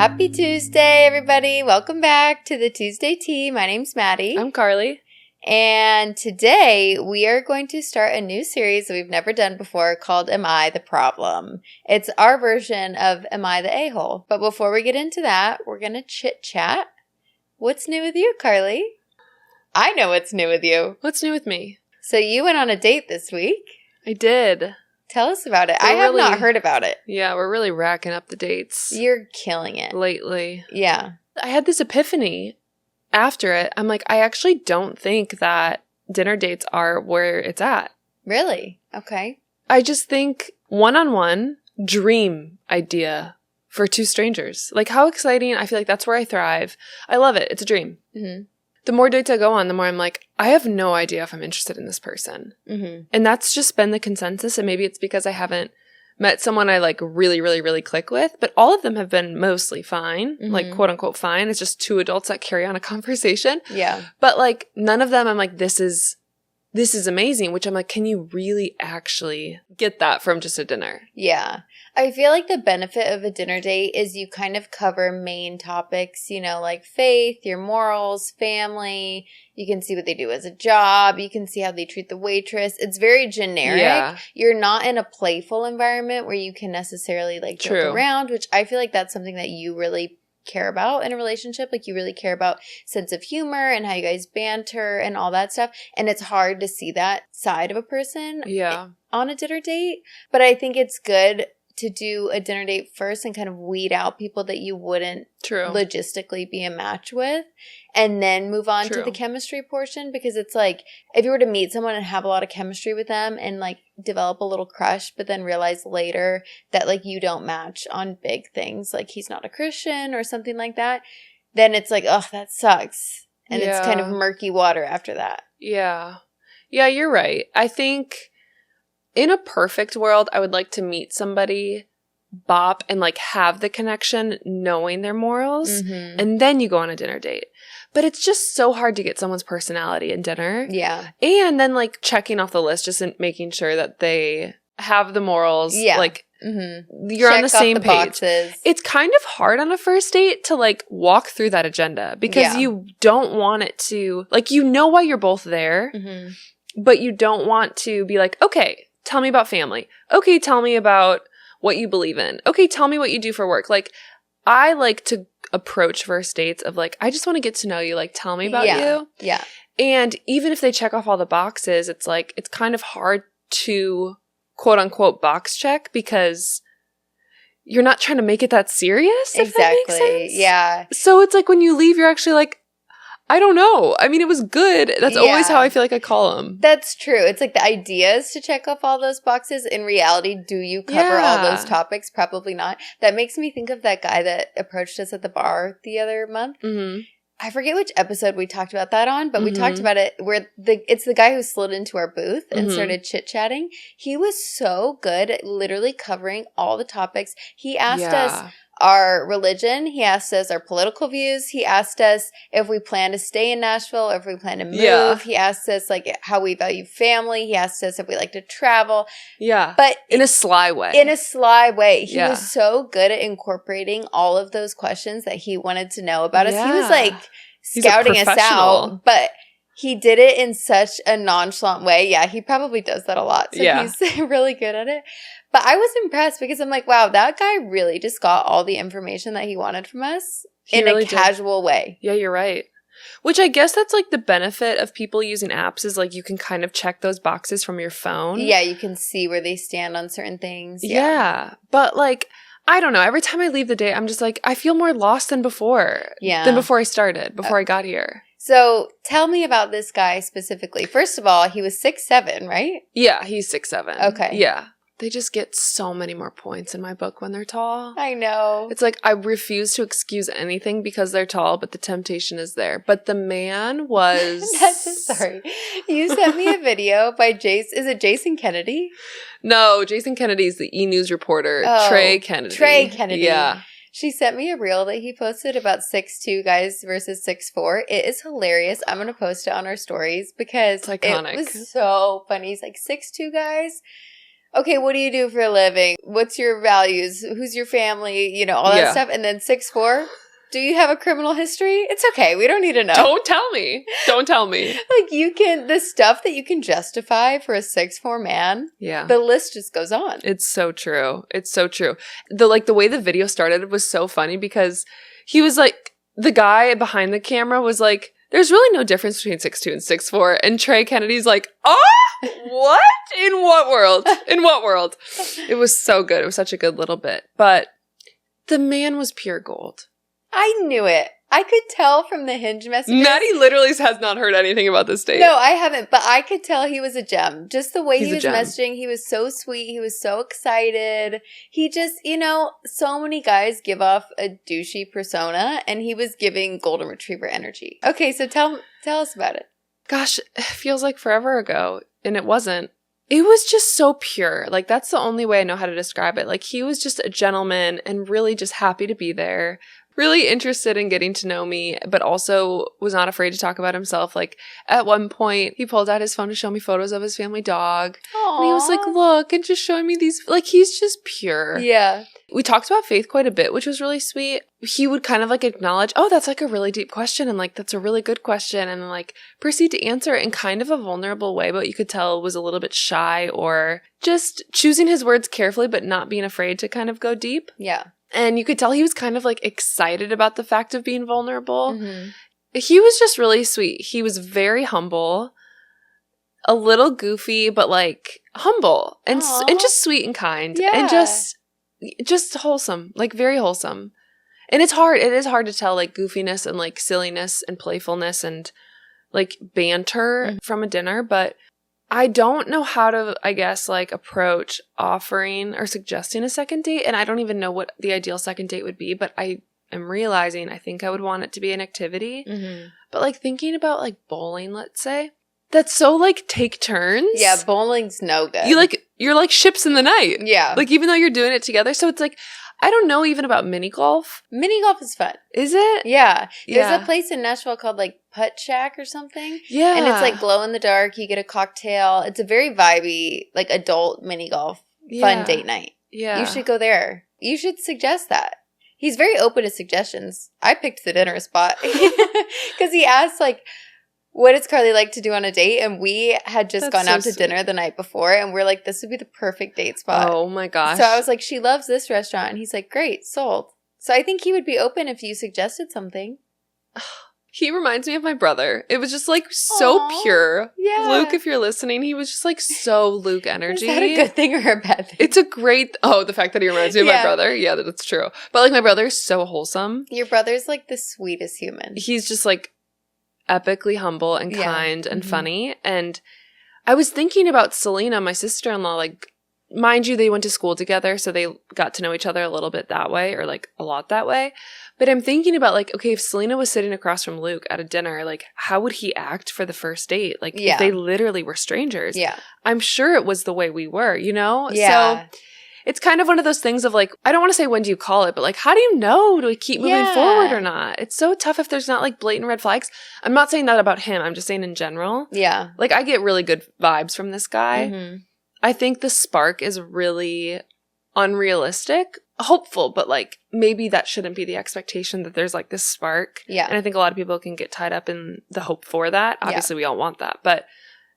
Happy Tuesday, everybody. Welcome back to the Tuesday Tea. My name's Maddie. I'm Carly. And today we are going to start a new series that we've never done before called Am I the Problem? It's our version of Am I the A-hole? But before we get into that, we're going to chit-chat. What's new with you, Carly? I know what's new with you. What's new with me? So you went on a date this week. I did. Tell us about it. I have not heard about it. Yeah, we're really racking up the dates. You're killing it. Lately. Yeah. I had this epiphany after it. I'm like, I actually don't think that dinner dates are where it's at. Really? Okay. I just think one-on-one dream idea for two strangers. Like, how exciting. I feel like that's where I thrive. I love it. It's a dream. Mm-hmm. The more dates I go on, the more I'm like, I have no idea if I'm interested in this person. Mm-hmm. And that's just been the consensus. And maybe it's because I haven't met someone I like really click with. But all of them have been mostly fine, like quote unquote fine. It's just two adults that carry on a conversation. Yeah. But like none of them I'm like, this is amazing, which I'm like, can you really actually get that from just a dinner? Yeah. I feel like the benefit of a dinner date is you kind of cover main topics, you know, like faith, your morals, family. You can see what they do as a job. You can see how they treat the waitress. It's very generic. Yeah. You're not in a playful environment where you can necessarily like joke around, which I feel like that's something that you really care about in a relationship. Like you really care about sense of humor and how you guys banter and all that stuff. And it's hard to see that side of a person on a dinner date. But I think it's good to do a dinner date first and kind of weed out people that you wouldn't logistically be a match with, and then move on to the chemistry portion, because it's like if you were to meet someone and have a lot of chemistry with them and like develop a little crush, but then realize later that like you don't match on big things, like he's not a Christian or something like that, then it's like, oh, that sucks. And it's kind of murky water after that. Yeah. Yeah, you're right. I think in a perfect world, I would like to meet somebody, bop, and like have the connection knowing their morals, and then you go on a dinner date. But it's just so hard to get someone's personality in dinner. Yeah. And then like checking off the list, just making sure that they have the morals. Yeah. Like you're Check on the same off the page. boxes. It's kind of hard on a first date to like walk through that agenda, because you don't want it to, like, you know why you're both there, but you don't want to be like, okay, tell me about family. Okay, tell me about what you believe in. Okay, tell me what you do for work. Like, I like to approach first dates of like, I just want to get to know you. Like, tell me about you. Yeah. And even if they check off all the boxes, it's like, it's kind of hard to quote unquote box check, because you're not trying to make it that serious. If that makes sense. Yeah. So it's like when you leave, you're actually like, I don't know. I mean, it was good. That's always how I feel like I call them. That's true. It's like the idea is to check off all those boxes. In reality, do you cover all those topics? Probably not. That makes me think of that guy that approached us at the bar the other month. I forget which episode we talked about that on, but we talked about it where it's the guy who slid into our booth and started chit-chatting. He was so good at literally covering all the topics. He asked us our religion. He asked us our political views. He asked us if we plan to stay in Nashville or if we plan to move. Yeah. He asked us like how we value family. He asked us if we like to travel. Yeah. But in a sly way. In a sly way. He was so good at incorporating all of those questions that he wanted to know about us. He was like scouting us out, but he did it in such a nonchalant way. Yeah, he probably does that a lot. So he's really good at it. But I was impressed because I'm like, wow, that guy really just got all the information that he wanted from us in a casual way. Yeah, you're right. Which I guess that's like the benefit of people using apps is like you can kind of check those boxes from your phone. Yeah, you can see where they stand on certain things. Yeah. But like, I don't know. Every time I leave the date, I'm just like, I feel more lost than before. Yeah. Than before I started, before I got here. So tell me about this guy specifically. First of all, he was 6'7", right? Yeah, he's 6'7". Okay. Yeah. They just get so many more points in my book when they're tall. I know. It's like I refuse to excuse anything because they're tall, but the temptation is there. But the man was... Sorry. You sent me a video by Is it Jason Kennedy? No, Jason Kennedy is the E! News reporter. Trey Kennedy. Trey Kennedy. Yeah. She sent me a reel that he posted about 6'2" guys versus 6'4". It is hilarious. I'm going to post it on our stories because it's iconic. It was so funny. He's like 6'2" guys okay, what do you do for a living? What's your values? Who's your family? You know, all that stuff. And then 6'4", do you have a criminal history? It's okay. We don't need to know. Don't tell me. Don't tell me. Like, the stuff that you can justify for a 6'4" man. Yeah. The list just goes on. It's so true. It's so true. The way the video started was so funny because he was like, the guy behind the camera was like, there's really no difference between 6'2" and 6'4". And Trey Kennedy's like, what? In what world? In what world? It was so good. It was such a good little bit. But the man was pure gold. I knew it. I could tell from the Hinge messages. Maddie literally has not heard anything about this date. No, I haven't. But I could tell he was a gem. Just the way he was gem. messaging. He was so sweet. He was so excited. He just, so many guys give off a douchey persona. And he was giving golden retriever energy. Okay, so tell us about it. Gosh, it feels like forever ago. And it wasn't. It was just so pure. Like, that's the only way I know how to describe it. Like, he was just a gentleman and really just happy to be there. Really interested in getting to know me, but also was not afraid to talk about himself. Like, at one point, he pulled out his phone to show me photos of his family dog. Aww. And he was like, look, and just showing me these. Like, he's just pure. Yeah. We talked about faith quite a bit, which was really sweet. He would kind of like acknowledge, oh, that's like a really deep question. And like, that's a really good question. And like proceed to answer it in kind of a vulnerable way, but you could tell was a little bit shy or just choosing his words carefully, but not being afraid to kind of go deep. Yeah. And you could tell he was kind of like excited about the fact of being vulnerable. Mm-hmm. He was just really sweet. He was very humble, a little goofy, but like humble and just sweet and kind. Yeah. And just wholesome, like very wholesome. And it is hard to tell like goofiness and like silliness and playfulness and like banter from a dinner, but I don't know how to, I guess, like approach offering or suggesting a second date. And I don't even know what the ideal second date would be, but I am realizing I think I would want it to be an activity. Mm-hmm. But like thinking about like bowling, let's say, that's so like take turns. Yeah, bowling's no good. You're like ships in the night. Yeah. Like even though you're doing it together. So it's like, I don't know even about mini golf. Mini golf is fun. Is it? Yeah. There's a place in Nashville called like Putt Shack or something. Yeah. And it's like glow in the dark. You get a cocktail. It's a very vibey, like adult mini golf fun date night. Yeah. You should go there. You should suggest that. He's very open to suggestions. I picked the dinner spot because he asked like, what does Carly like to do on a date? And we had just gone out to dinner the night before. And we're like, this would be the perfect date spot. Oh my gosh. So I was like, she loves this restaurant. And he's like, great, sold. So I think he would be open if you suggested something. He reminds me of my brother. It was just like so pure. Yeah. Luke, if you're listening, he was just like so Luke energy. Is that a good thing or a bad thing? It's a great, the fact that he reminds me of my brother. Yeah, that's true. But like my brother is so wholesome. Your brother's like the sweetest human. He's just like epically humble and kind and funny. And I was thinking about Selena, my sister-in-law, like, mind you, they went to school together, so they got to know each other a little bit that way, or like a lot that way. But I'm thinking about like, okay, if Selena was sitting across from Luke at a dinner, like how would he act for the first date? Like if they literally were strangers. Yeah. I'm sure it was the way we were, you know? Yeah. So it's kind of one of those things of like, I don't want to say when do you call it, but like, how do you know? Do we keep moving forward or not? It's so tough if there's not like blatant red flags. I'm not saying that about him. I'm just saying in general. Yeah. Like I get really good vibes from this guy. Mm-hmm. I think the spark is really unrealistic, hopeful, but like maybe that shouldn't be the expectation that there's like this spark. Yeah. And I think a lot of people can get tied up in the hope for that. Obviously we all want that. But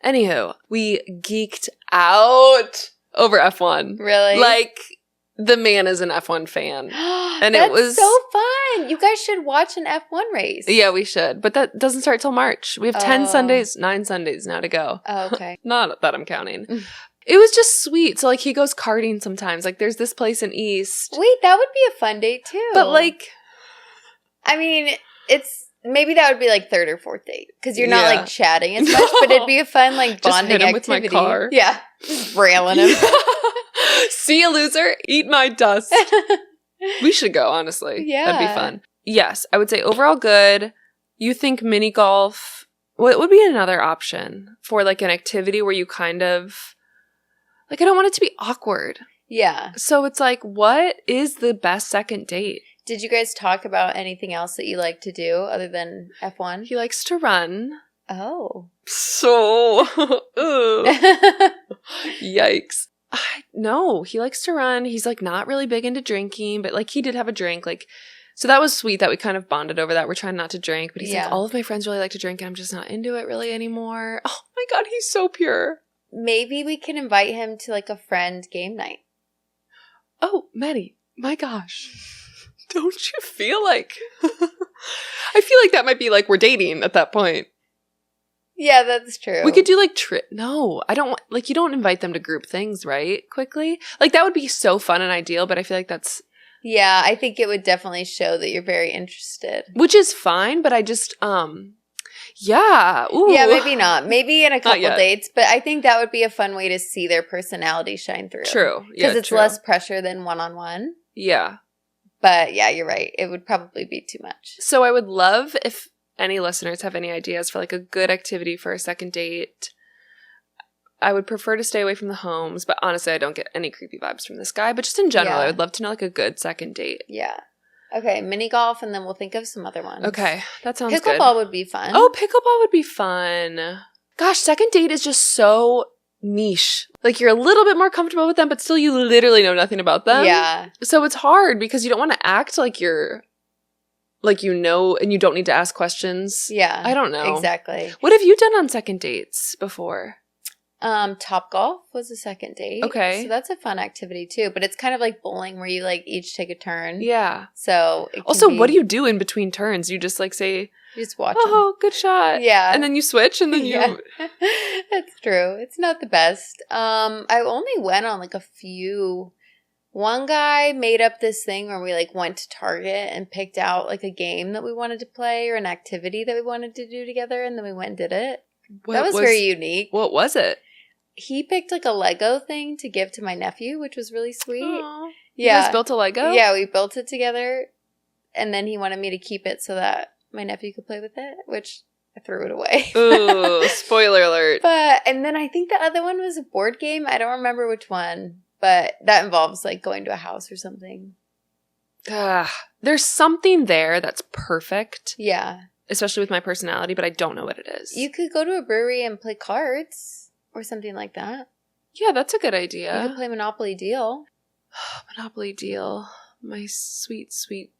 anywho, we geeked out over F1. Really? Like, the man is an F1 fan. And That's it was so fun. You guys should watch an F1 race. Yeah, we should. But that doesn't start till March. We have 9 Sundays now to go. Oh, okay. Not that I'm counting. It was just sweet. So, like, he goes karting sometimes. Like, there's this place in East. Wait, that would be a fun date, too. But, like, I mean, maybe that would be like third or fourth date because you're not like chatting as much, but it'd be a fun like bonding just hit him activity. With my car. Yeah, just railing him. See you, loser. Eat my dust. We should go, honestly. Yeah, that'd be fun. Yes, I would say overall good. You think mini golf? What would be another option for like an activity where you kind of like? I don't want it to be awkward. Yeah. So it's like, what is the best second date? Did you guys talk about anything else that you like to do other than F1? He likes to run. Oh. So, yikes. No, he likes to run. He's like not really big into drinking, but like he did have a drink. Like, so that was sweet that we kind of bonded over that. We're trying not to drink, but he's like, all of my friends really like to drink and I'm just not into it really anymore. Oh my God, he's so pure. Maybe we can invite him to like a friend game night. Oh, Maddie, my gosh. Don't you feel like... I feel like that might be like we're dating at that point. Yeah, that's true. We could do like no, I don't want, like, you don't invite them to group things, right? Quickly. Like that would be so fun and ideal, but I feel like that's... Yeah, I think it would definitely show that you're very interested. Which is fine, but I just, yeah. Ooh. Yeah, maybe not. Maybe in a couple dates, but I think that would be a fun way to see their personality shine through. True. Because it's less pressure than one-on-one. Yeah. But yeah, you're right. It would probably be too much. So I would love if any listeners have any ideas for like a good activity for a second date. I would prefer to stay away from the homes, but honestly, I don't get any creepy vibes from this guy. But just in general, I would love to know like a good second date. Yeah. Okay, mini golf, and then we'll think of some other ones. Okay, that sounds good. Pickleball would be fun. Oh, pickleball would be fun. Gosh, second date is just so niche. Like, you're a little bit more comfortable with them, but still you literally know nothing about them. Yeah. So it's hard because you don't want to act like you're, like you know, and you don't need to ask questions. Yeah. I don't know. Exactly. What have you done on second dates before? Topgolf was a second date. Okay. So that's a fun activity too, but it's kind of like bowling where you like each take a turn. Yeah. So also, what do you do in between turns? You just like say, you just watch them. Good shot. Yeah. And then you switch and then you... That's true. It's not the best. I only went on like a few. One guy made up this thing where we like went to Target and picked out like a game that we wanted to play or an activity that we wanted to do together, and then we went and did it. That was very unique. What was it? He picked like a Lego thing to give to my nephew, which was really sweet. Aww. Yeah. You guys built a Lego? Yeah, we built it together. And then he wanted me to keep it so that my nephew could play with it, which I threw it away. Ooh, spoiler alert. And then I think the other one was a board game. I don't remember which one, but that involves like going to a house or something. There's something there that's perfect. Yeah. Especially with my personality, but I don't know what it is. You could go to a brewery and play cards. Or something like that. Yeah, that's a good idea. You could play Monopoly Deal. Monopoly Deal. My sweet, sweet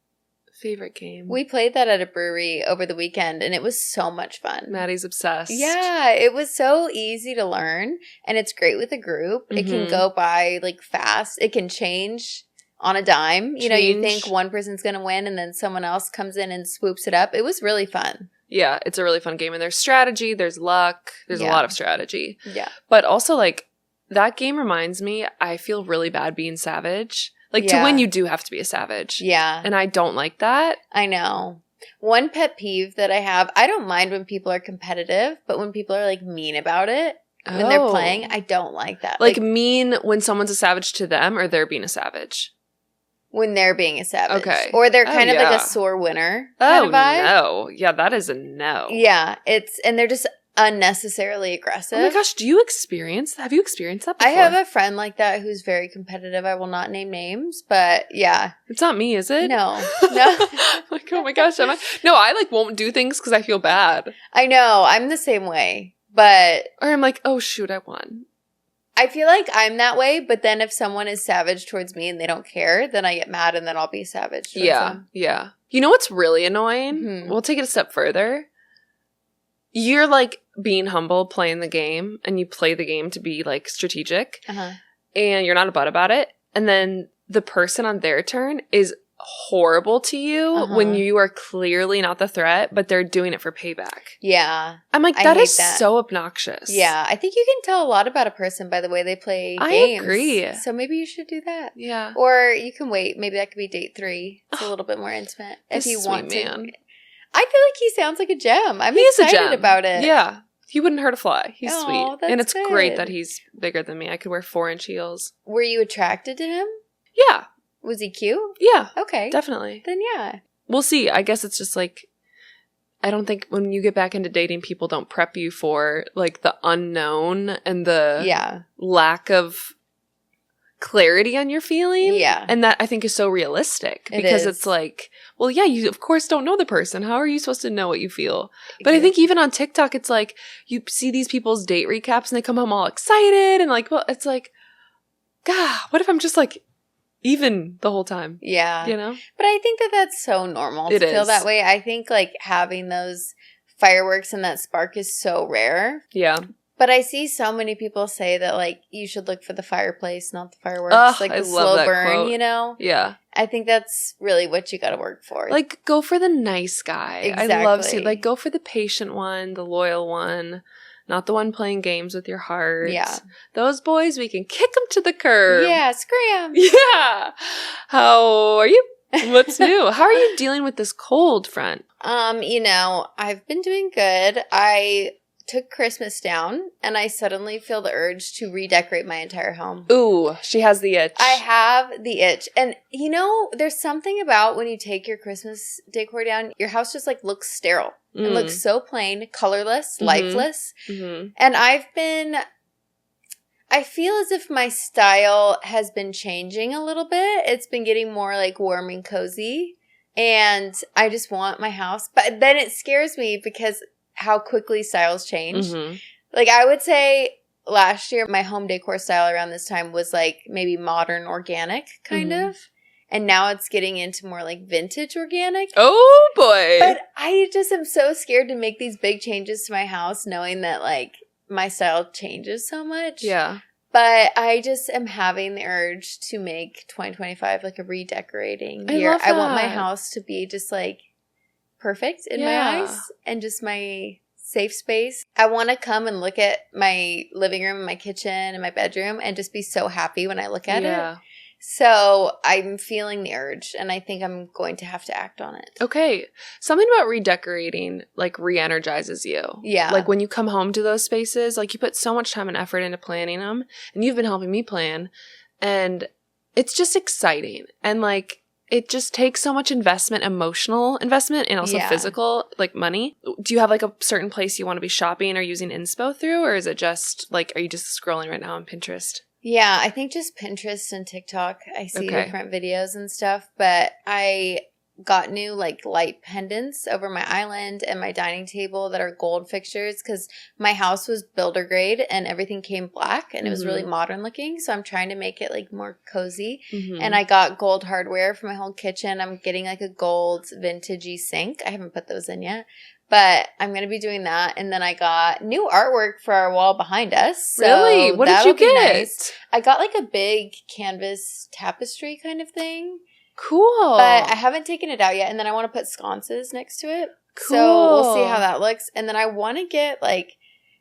favorite game. We played that at a brewery over the weekend, and it was so much fun. Maddie's obsessed. Yeah, it was so easy to learn, and it's great with a group. Mm-hmm. It can go by, like, fast. It can change on a dime. You know, you think one person's going to win, and then someone else comes in and swoops it up. It was really fun. Yeah, it's a really fun game. And there's strategy, there's luck, there's a lot of strategy. Yeah. But also, like, that game reminds me, I feel really bad being savage. Like, to win, you do have to be a savage. Yeah. And I don't like that. I know. One pet peeve that I have, I don't mind when people are competitive, but when people are, like, mean about it when they're playing, I don't like that. Like, mean when someone's a savage to them or they're being a savage? When they're being a savage. Okay. Or they're kind of like a sore winner kind of vibe. No. Yeah, that is a no. Yeah. And they're just unnecessarily aggressive. Oh my gosh, have you experienced that before? I have a friend like that who's very competitive. I will not name names, but yeah. It's not me, is it? No. Like, oh my gosh, am I? No, I like won't do things because I feel bad. I know. I'm the same way. But. Or I'm like, oh shoot, I won. I feel like I'm that way, but then if someone is savage towards me and they don't care, then I get mad and then I'll be savage towards them. Yeah. You know what's really annoying? Mm-hmm. We'll take it a step further. You're like being humble, playing the game, and you play the game to be like strategic, and you're not a butt about it. And then the person on their turn is horrible to you when you are clearly not the threat, but they're doing it for payback. Yeah. I'm like, that is so obnoxious. Yeah. I think you can tell a lot about a person by the way they play games. I agree. So maybe you should do that. Yeah. Or you can wait. Maybe that could be date 3. It's a little bit more intimate. If you want to. Man. I feel like he sounds like a gem. I'm excited about it. Yeah. He wouldn't hurt a fly. He's sweet. And it's good. Great that he's bigger than me. I could wear 4-inch heels. Were you attracted to him? Yeah. Was he cute? Yeah. Okay. Definitely. Then yeah. We'll see. I guess it's just like, I don't think when you get back into dating, people don't prep you for like the unknown and the lack of clarity on your feeling. Yeah. And that I think is so realistic because it's like, well, yeah, you of course don't know the person. How are you supposed to know what you feel? But I think even on TikTok, it's like you see these people's date recaps and they come home all excited and like, well, it's like, God, what if I'm just like even the whole time? Yeah. You know? But I think that that's so normal to feel that way. I think like having those fireworks and that spark is so rare. Yeah. But I see so many people say that like you should look for the fireplace, not the fireworks. Like the slow burn, quote. You know? Yeah. I think that's really what you got to work for. Like, go for the nice guy. Exactly. I love seeing, like, go for the patient one, the loyal one, not the one playing games with your heart. Yeah. Those boys, we can kick them to the curb. Yeah, scram. Yeah. How are you? What's new? How are you dealing with this cold front? You know, I've been doing good. I took Christmas down, and I suddenly feel the urge to redecorate my entire home. Ooh, she has the itch. I have the itch. And, you know, there's something about when you take your Christmas decor down, your house just, like, looks sterile. It looks so plain, colorless, lifeless. Mm-hmm. And I feel as if my style has been changing a little bit. It's been getting more, like, warm and cozy. And I just want my house. But then it scares me because how quickly styles change. Mm-hmm. Like, I would say last year, my home decor style around this time was, like, maybe modern organic, kind of. And now it's getting into more, like, vintage organic. Oh, boy. But I just am so scared to make these big changes to my house, knowing that, like, my style changes so much. Yeah. But I just am having the urge to make 2025, like, a redecorating year. I want my house to be just, like, perfect in my eyes and just my safe space. I want to come and look at my living room and my kitchen and my bedroom and just be so happy when I look at it. So I'm feeling the urge, and I think I'm going to have to act on it. Okay. Something about redecorating, like, re-energizes you. Yeah. Like, when you come home to those spaces, like, you put so much time and effort into planning them, and you've been helping me plan, and it's just exciting. And, like, it just takes so much investment, emotional investment, and also physical, like, money. Do you have, like, a certain place you want to be shopping or using inspo through, or is it just, like, are you just scrolling right now on Pinterest? Yeah, I think just Pinterest and TikTok. I see different videos and stuff, but I got new, like, light pendants over my island and my dining table that are gold fixtures because my house was builder grade and everything came black and it was really modern looking. So I'm trying to make it, like, more cozy. And I got gold hardware for my whole kitchen. I'm getting, like, a gold vintagey sink. I haven't put those in yet. But I'm going to be doing that. And then I got new artwork for our wall behind us. So really? What did you get? Nice. I got, like, a big canvas tapestry kind of thing. Cool. But I haven't taken it out yet. And then I want to put sconces next to it. Cool. So we'll see how that looks. And then I want to get, like,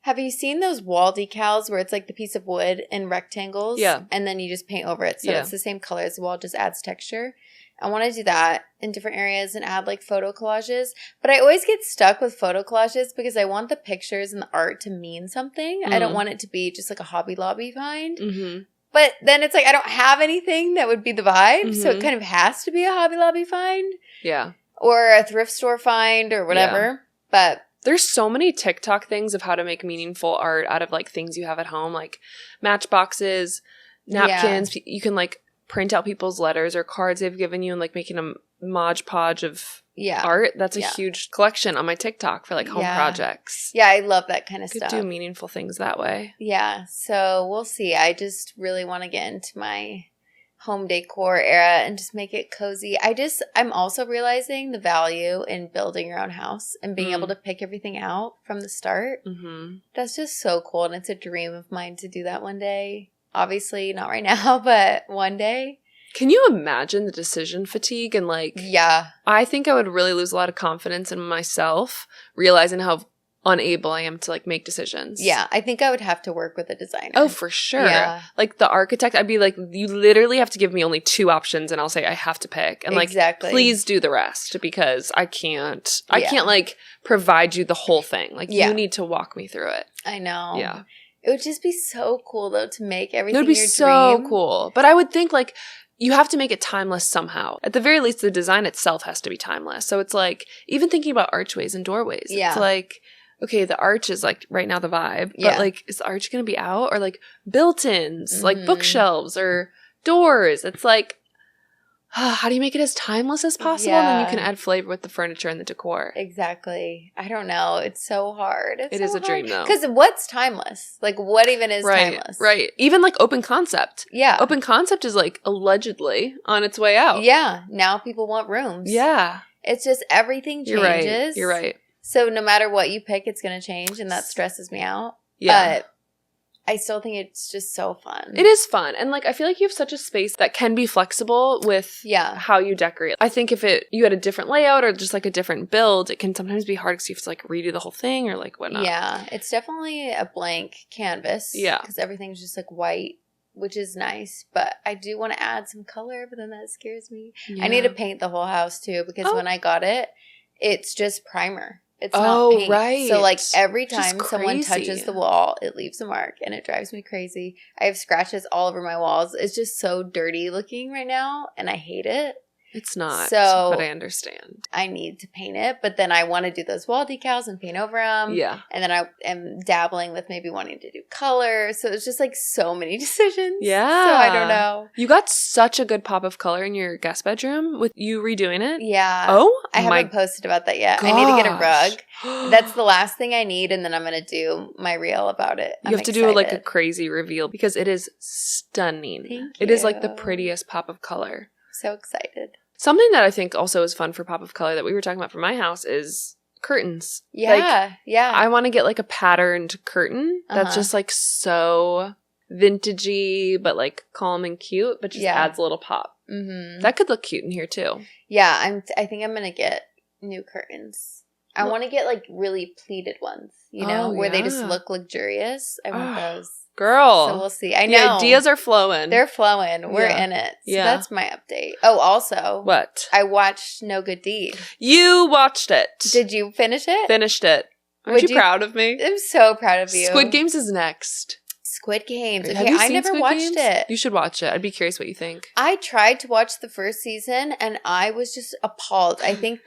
have you seen those wall decals where it's, like, the piece of wood in rectangles? Yeah. And then you just paint over it. So it's the same color as the wall, just adds texture. I want to do that in different areas and add, like, photo collages. But I always get stuck with photo collages because I want the pictures and the art to mean something. I don't want it to be just, like, a Hobby Lobby find. But then it's like I don't have anything that would be the vibe. So it kind of has to be a Hobby Lobby find. Yeah. Or a thrift store find or whatever. Yeah. But there's so many TikTok things of how to make meaningful art out of, like, things you have at home. Like matchboxes, napkins. You can, like, print out people's letters or cards they've given you and, like, making a Mod Podge of art. That's a huge collection on my TikTok for, like, home projects. Yeah, I love that kind of Could stuff. do meaningful things that way. Yeah, so we'll see. I just really want to get into my home decor era and just make it cozy. I'm also realizing the value in building your own house and being able to pick everything out from the start. That's just so cool, and it's a dream of mine to do that one day. Obviously, not right now, but one day. Can you imagine the decision fatigue and, like... Yeah. I think I would really lose a lot of confidence in myself, realizing how unable I am to, like, make decisions. Yeah, I think I would have to work with a designer. Oh, for sure. Yeah. Like, the architect, I'd be like, you literally have to give me only 2 options, and I'll say I have to pick. And, like, please do the rest, because I can't, like, provide you the whole thing. Like, you need to walk me through it. I know. Yeah. It would just be so cool, though, to make everything your dream. It would be so cool. But I would think, like, you have to make it timeless somehow. At the very least, the design itself has to be timeless. So it's like, even thinking about archways and doorways. Yeah. It's like, okay, the arch is, like, right now the vibe. But, like, is the arch going to be out? Or, like, built-ins, like bookshelves or doors. It's like, how do you make it as timeless as possible? And then you can add flavor with the furniture and the decor. Exactly. I don't know. It's so hard. It is a dream, though. Because what's timeless? Like, what even is timeless? Right. Even like open concept. Yeah. Open concept is like allegedly on its way out. Yeah. Now people want rooms. Yeah. It's just everything changes. You're right. So no matter what you pick, it's going to change. And that stresses me out. Yeah. But I still think it's just so fun. It is fun. And like I feel like you have such a space that can be flexible with how you decorate. I think if you had a different layout or just like a different build, it can sometimes be hard because you have to like redo the whole thing or like whatnot. Yeah. It's definitely a blank canvas. Yeah. Because everything's just like white, which is nice. But I do want to add some color, but then that scares me. Yeah. I need to paint the whole house too because when I got it, it's just primer. It's not paint. Right. So, like, every time someone touches the wall, it leaves a mark, and it drives me crazy. I have scratches all over my walls. It's just so dirty looking right now, and I hate it. It's not, but I understand. I need to paint it, but then I want to do those wall decals and paint over them. Yeah. And then I am dabbling with maybe wanting to do color. So it's just like so many decisions. Yeah. So I don't know. You got such a good pop of color in your guest bedroom with you redoing it. Yeah. Oh, I haven't posted about that yet. Gosh. I need to get a rug. That's the last thing I need, and then I'm going to do my reel about it. You have to do like a crazy reveal because it is stunning. Thank you. It is like the prettiest pop of color. So excited. Something that I think also is fun for pop of color that we were talking about for my house is curtains. Yeah, yeah. I want to get like a patterned curtain that's just like so vintagey but like calm and cute, but just adds a little pop. Mm-hmm. That could look cute in here too. Yeah, I think I'm going to get new curtains. I want to get like really pleated ones, you know, where they just look luxurious. I want those. Girl. So we'll see. I know. The ideas are flowing. They're flowing. We're in it. So that's my update. Oh, also. What? I watched No Good Deed. You watched it. Did you finish it? Finished it. Aren't you proud of me? I'm so proud of you. Squid Games is next. Squid Games. Okay, I never watched it. You should watch it. I'd be curious what you think. I tried to watch the first season and I was just appalled. I think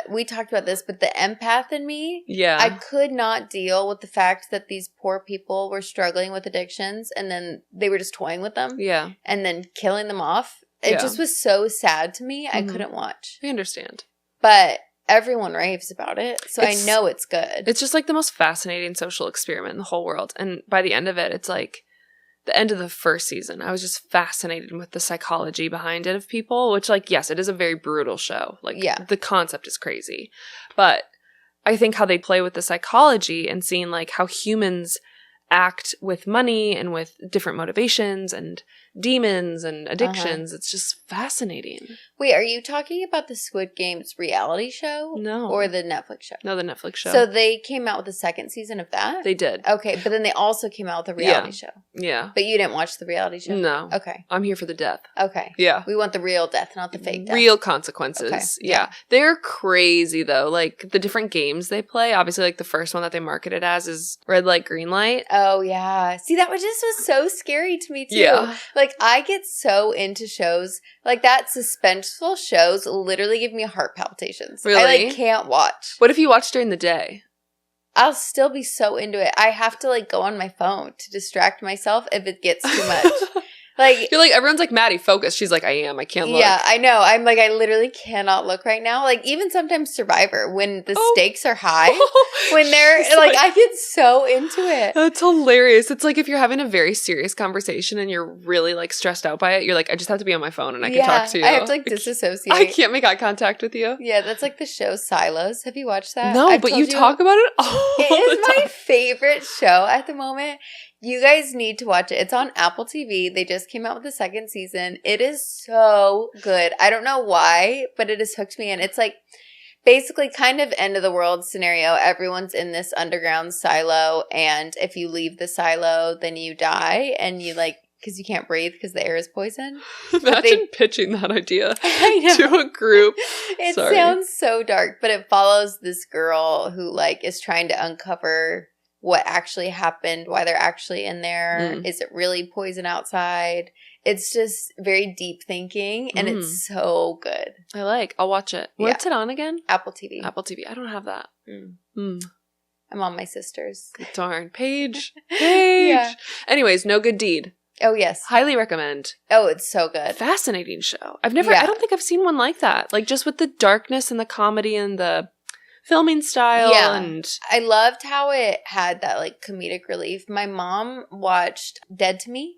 we talked about this, but the empath in me, I could not deal with the fact that these poor people were struggling with addictions and then they were just toying with them. Yeah. And then killing them off. It just was so sad to me. I couldn't watch. I understand. But everyone raves about it, so I know it's good. It's just like the most fascinating social experiment in the whole world. And by the end of it, it's like the end of the first season. I was just fascinated with the psychology behind it of people, which like, yes, it is a very brutal show. Like the concept is crazy. But I think how they play with the psychology and seeing like how humans act with money and with different motivations and demons and addictions. It's just fascinating. Wait, are you talking about the Squid Games reality show? No. Or the Netflix show? No, the Netflix show. So they came out with the second season of that? They did. Okay, but then they also came out with a reality show. Yeah. But you didn't watch the reality show? No. Okay. I'm here for the death. Okay. Yeah. We want the real death, not the fake death. Real consequences. Okay. Yeah. They're crazy though. Like the different games they play. Obviously like the first one that they marketed as is red light, green light. Oh yeah. See, that was so scary to me too. Yeah. Like I get so into shows like that. Suspenseful shows literally give me heart palpitations. Really? I like can't watch. What if you watch during the day? I'll still be so into it. I have to like go on my phone to distract myself if it gets too much. Like you're like, everyone's like, Maddie, focus. She's like, I am. I can't look. Yeah, I know. I'm like, I literally cannot look right now. Like even sometimes Survivor, when the stakes are high, when they're like, I get so into it. That's hilarious. It's like if you're having a very serious conversation and you're really like stressed out by it, you're like, I just have to be on my phone and I can talk to you. I have to like disassociate. I can't make eye contact with you. Yeah, that's like the show Silos. Have you watched that? No, but you talk about it all It is my favorite show at the moment. You guys need to watch it. It's on Apple TV. They just came out with the second season. It is so good. I don't know why, but it has hooked me in. It's like basically kind of end of the world scenario. Everyone's in this underground silo, and if you leave the silo, then you die, and you like because you can't breathe because the air is poison. Imagine pitching that idea to a group. It sounds so dark, but it follows this girl who like is trying to uncover what actually happened, why they're actually in there. Is it really poison outside? It's just very deep thinking, and it's so good. I'll watch it. What's it on again? Apple TV. Apple TV. I don't have that. I'm on my sister's. Darn. Paige. Yeah. Anyways, No Good Deed. Oh, yes. Highly recommend. Oh, it's so good. Fascinating show. I don't think I've seen one like that. Like, just with the darkness and the comedy and the filming style. Yeah. And I loved how it had that, like, comedic relief. My mom watched Dead to Me.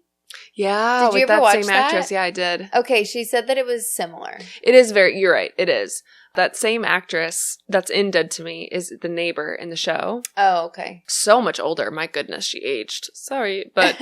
Yeah, did you with ever that watch same that? actress. Yeah, I did. Okay, she said that it was similar. It is you're right, it is. That same actress that's in Dead to Me is the neighbor in the show. Oh, okay. So much older. My goodness, she aged. Sorry, but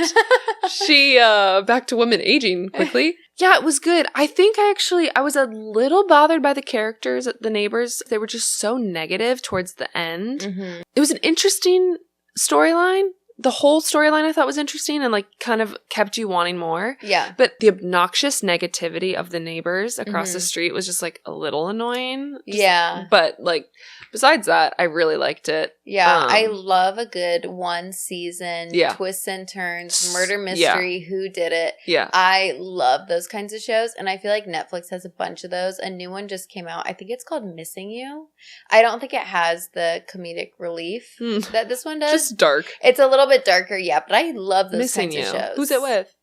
she, back to women aging quickly. Yeah, it was good. I think I was a little bothered by the characters, the neighbors. They were just so negative towards the end. Mm-hmm. It was an interesting storyline. The whole storyline I thought was interesting and like kind of kept you wanting more. Yeah. But the obnoxious negativity of the neighbors across the street was just like a little annoying. Yeah. But like besides that, I really liked it. Yeah. I love a good one season, twists and turns, murder mystery, who did it. Yeah. I love those kinds of shows. And I feel like Netflix has a bunch of those. A new one just came out. I think it's called Missing You. I don't think it has the comedic relief that this one does. Just dark. It's a little bit darker, yeah, but I love those Missing kinds of shows. Who's it with?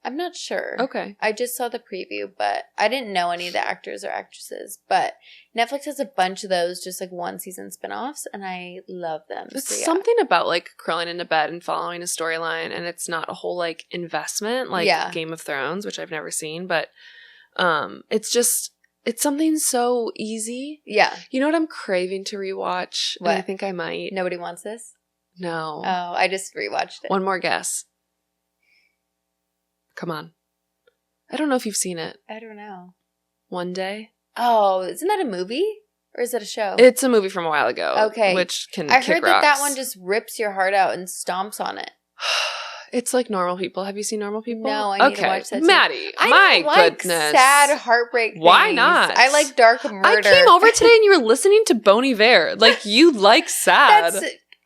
I'm not sure. Okay. I just saw the preview, but I didn't know any of the actors or actresses. But Netflix has a bunch of those, just like one season spinoffs, and I love them. It's something about like crawling into bed and following a storyline, and it's not a whole like investment like Game of Thrones, which I've never seen, but it's something so easy. Yeah. You know what I'm craving to rewatch? What? And I think I might. Nobody Wants This? No. Oh, I just rewatched it. One more guess. Come on. I don't know if you've seen it. I don't know. One Day? Oh, isn't that a movie? Or is it a show? It's a movie from a while ago. Okay. Which can I kick heard rocks. that one just rips your heart out and stomps on it. It's like Normal People. Have you seen Normal People? No, I need to watch that too. Maddie, I my like goodness. sad heartbreak things. Why not? I like dark murder. I came over today and you were listening to Bon Iver. Like, you like sad.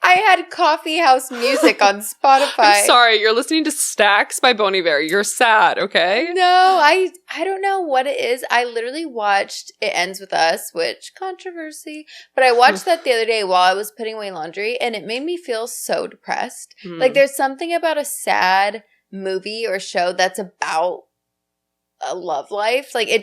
I had coffee house music on Spotify. I'm sorry, you're listening to Stacks by Bon Iver. You're sad, okay? No, I don't know what it is. I literally watched It Ends With Us, which, controversy. But I watched that the other day while I was putting away laundry, and it made me feel so depressed. Like, there's something about a sad movie or show that's about a love life. Like, I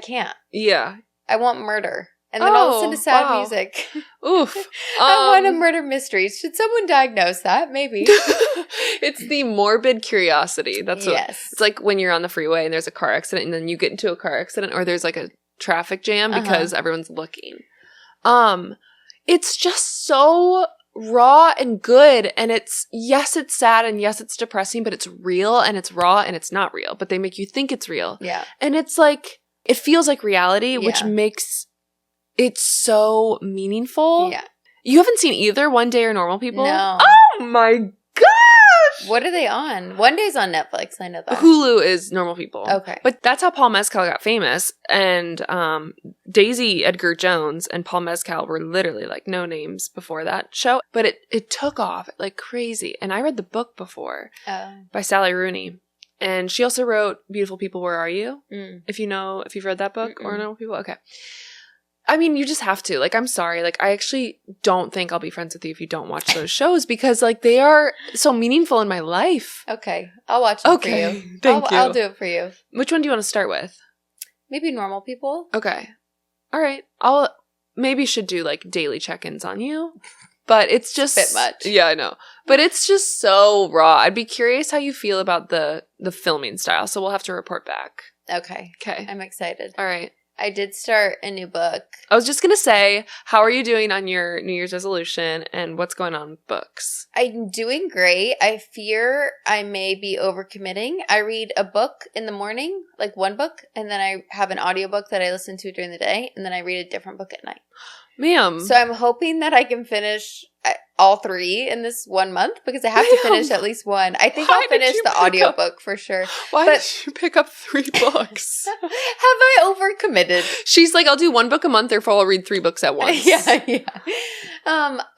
can't. Yeah. I want murder. And then I'll listen to sad music. Oof. I want a murder mystery. Should someone diagnose that? Maybe. It's the morbid curiosity. That's what it's like when you're on the freeway and there's a car accident and then you get into a car accident or there's like a traffic jam because everyone's looking. It's just so raw and good, and it's sad and yes it's depressing, but it's real and it's raw and it's not real, but they make you think it's real. Yeah. And it's like it feels like reality, which makes it's so meaningful. Yeah. You haven't seen either One Day or Normal People? No. Oh my gosh! What are they on? One Day's on Netflix. I know that. Hulu is Normal People. Okay. But that's how Paul Mescal got famous. And Daisy Edgar Jones and Paul Mescal were literally like no names before that show. But it took off like crazy. And I read the book before by Sally Rooney. And she also wrote Beautiful People, Where Are You? If you've read that book or Normal People. Okay. I mean, you just have to. Like, I'm sorry. Like, I actually don't think I'll be friends with you if you don't watch those shows because, like, they are so meaningful in my life. Okay. I'll watch them for you. Thank you. I'll do it for you. Which one do you want to start with? Maybe Normal People. Okay. All right. Maybe should do, like, daily check-ins on you. But it's just... Bit much. Yeah, I know. But it's just so raw. I'd be curious how you feel about the filming style, so we'll have to report back. Okay. Okay. I'm excited. All right. I did start a new book. I was just going to say, how are you doing on your New Year's resolution and what's going on with books? I'm doing great. I fear I may be overcommitting. I read a book in the morning, like one book, and then I have an audiobook that I listen to during the day, and then I read a different book at night. Ma'am. So I'm hoping that I can finish all 3 in this 1 month because I have to finish at least one. I think I'll finish the audiobook for sure. Why did you pick up 3 books? Have I overcommitted? She's like, I'll do 1 book a month, therefore I'll read 3 books at once. Yeah.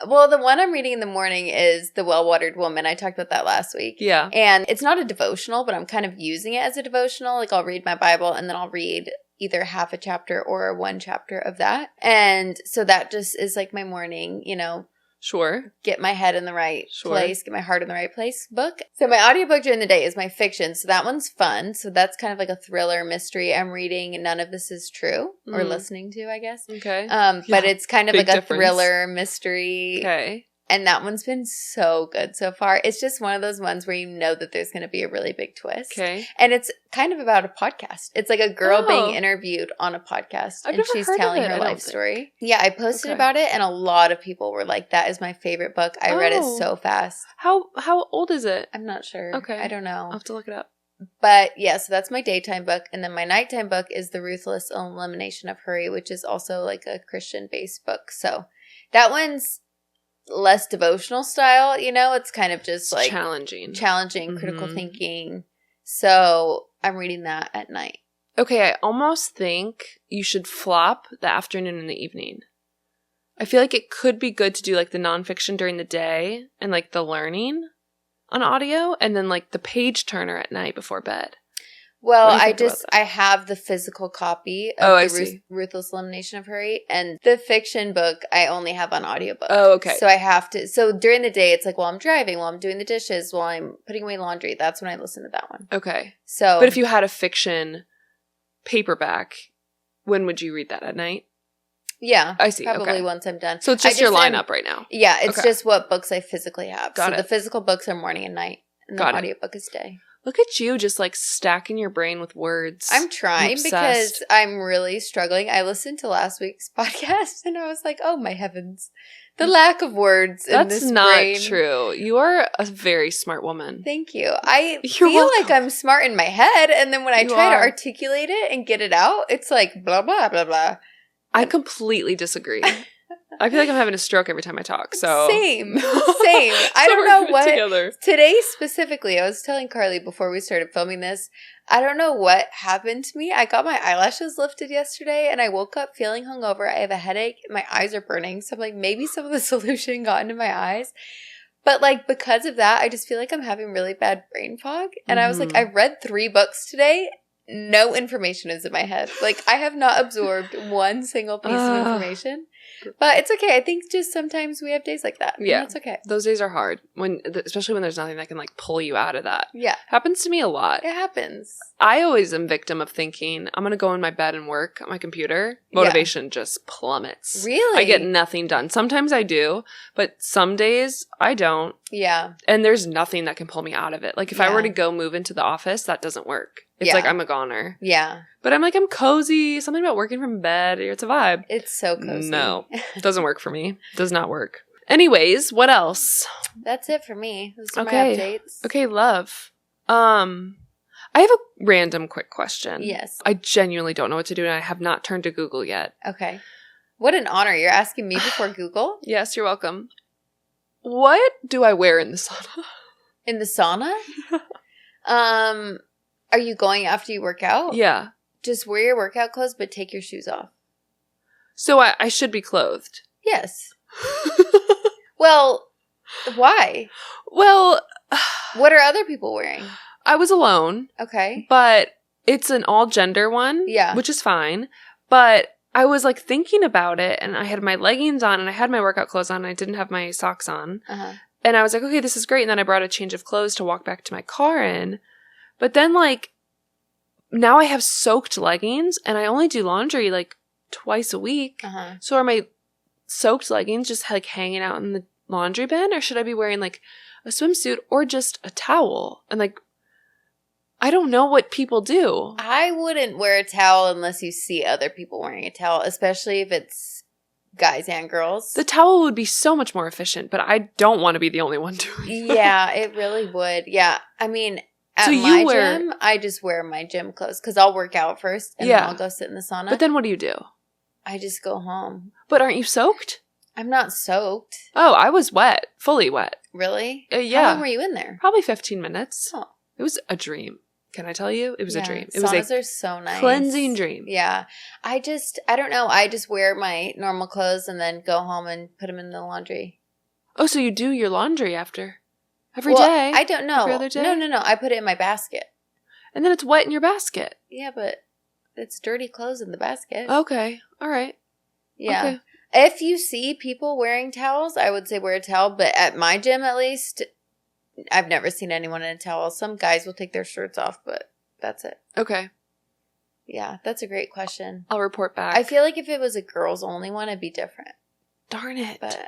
Well, the one I'm reading in the morning is The Well-Watered Woman. I talked about that last week. Yeah. And it's not a devotional, but I'm kind of using it as a devotional. Like, I'll read my Bible and then I'll read either half a chapter or 1 chapter of that. And so that just is like my morning, Sure. Get my head in the right place, get my heart in the right place book. So my audiobook during the day is my fiction. So that one's fun. So that's kind of like a thriller mystery. I'm reading None of This Is True, or listening to, I guess. Okay. But it's kind of like a thriller mystery. Okay. And that one's been so good so far. It's just one of those ones where you know that there's going to be a really big twist. Okay. And it's kind of about a podcast. It's like a girl being interviewed on a podcast. And she's telling her life story. Yeah, I posted about it, and a lot of people were like, that is my favorite book. I read it so fast. How old is it? I'm not sure. Okay. I don't know. I'll have to look it up. But yeah, so that's my daytime book. And then my nighttime book is The Ruthless Elimination of Hurry, which is also like a Christian-based book. So that one's less devotional style, it's kind of just like challenging critical thinking. So I'm reading that at night. Okay, I almost think you should flop the afternoon and the evening. I feel like it could be good to do like the nonfiction during the day and like the learning on audio, and then like the page turner at night before bed. Well, I have the physical copy of the Ruthless Elimination of Hurry, and the fiction book I only have on audiobook. Oh, okay. So I have to, so during the day, it's like while I'm driving, while I'm doing the dishes, while I'm putting away laundry, that's when I listen to that one. Okay. So, but if you had a fiction paperback, when would you read that? At night? Yeah. I see. Probably once I'm done. So it's just your lineup right now. Yeah, it's just what books I physically have. Got it. The physical books are morning and night, and the audiobook is day. Look at you just like stacking your brain with words. I'm trying because I'm really struggling. I listened to last week's podcast and I was like, oh my heavens. The lack of words in this brain. That's not true. You are a very smart woman. Thank you. I feel like I'm smart in my head, and then when I try to articulate it and get it out, it's like blah, blah, blah, blah. I completely disagree. I feel like I'm having a stroke every time I talk. So Same. I don't know what. Together. Today specifically, I was telling Carly before we started filming this, I don't know what happened to me. I got my eyelashes lifted yesterday and I woke up feeling hungover. I have a headache. My eyes are burning. So I'm like, maybe some of the solution got into my eyes. But like because of that, I just feel like I'm having really bad brain fog. And I was like, I read 3 books today. No information is in my head. Like I have not absorbed one single piece of information. But it's okay. I think just sometimes we have days like that. Yeah. That's okay. Those days are hard, especially when there's nothing that can like pull you out of that. Yeah. Happens to me a lot. It happens. I always am victim of thinking, I'm going to go in my bed and work on my computer. Motivation just plummets. Really? I get nothing done. Sometimes I do, but some days I don't. Yeah. And there's nothing that can pull me out of it. Like if I were to go move into the office, that doesn't work. It's like I'm a goner. Yeah. But I'm like, I'm cozy. Something about working from bed. It's a vibe. It's so cozy. No. It doesn't work for me. Does not work. Anyways, what else? That's it for me. Those are my updates. Okay, love. I have a random quick question. Yes. I genuinely don't know what to do, and I have not turned to Google yet. Okay. What an honor. You're asking me before Google? Yes, you're welcome. What do I wear in the sauna? In the sauna? Are you going after you work out? Yeah. Just wear your workout clothes, but take your shoes off. So I should be clothed? Yes. Well, why? Well, what are other people wearing? I was alone. Okay. But it's an all-gender one. Yeah. Which is fine. But I was like thinking about it, and I had my leggings on, and I had my workout clothes on, and I didn't have my socks on. Uh-huh. And I was like, okay, this is great. And then I brought a change of clothes to walk back to my car in. But then, like, now I have soaked leggings, and I only do laundry, like, twice a week. Uh-huh. So are my soaked leggings just, like, hanging out in the laundry bin? Or should I be wearing, like, a swimsuit or just a towel? And, like, I don't know what people do. I wouldn't wear a towel unless you see other people wearing a towel, especially if it's guys and girls. The towel would be so much more efficient, but I don't want to be the only one doing it. Yeah, it really would. Yeah. I mean, at my gym, I just wear my gym clothes because I'll work out first and then I'll go sit in the sauna. But then what do you do? I just go home. But aren't you soaked? I'm not soaked. Oh, I was wet. Fully wet. Really? Yeah. How long were you in there? Probably 15 minutes. Oh. It was a dream. Can I tell you? It was a dream. It saunas was are so nice. Cleansing dream. Yeah. I don't know. I just wear my normal clothes and then go home and put them in the laundry. Oh, so you do your laundry every day? I don't know. Every other day? No. I put it in my basket. And then it's wet in your basket. Yeah, but it's dirty clothes in the basket. Okay. All right. Yeah. Okay. If you see people wearing towels, I would say wear a towel. But at my gym, at least, I've never seen anyone in a towel. Some guys will take their shirts off, but that's it. Okay. Yeah, that's a great question. I'll report back. I feel like if it was a girls only one, it'd be different. Darn it. But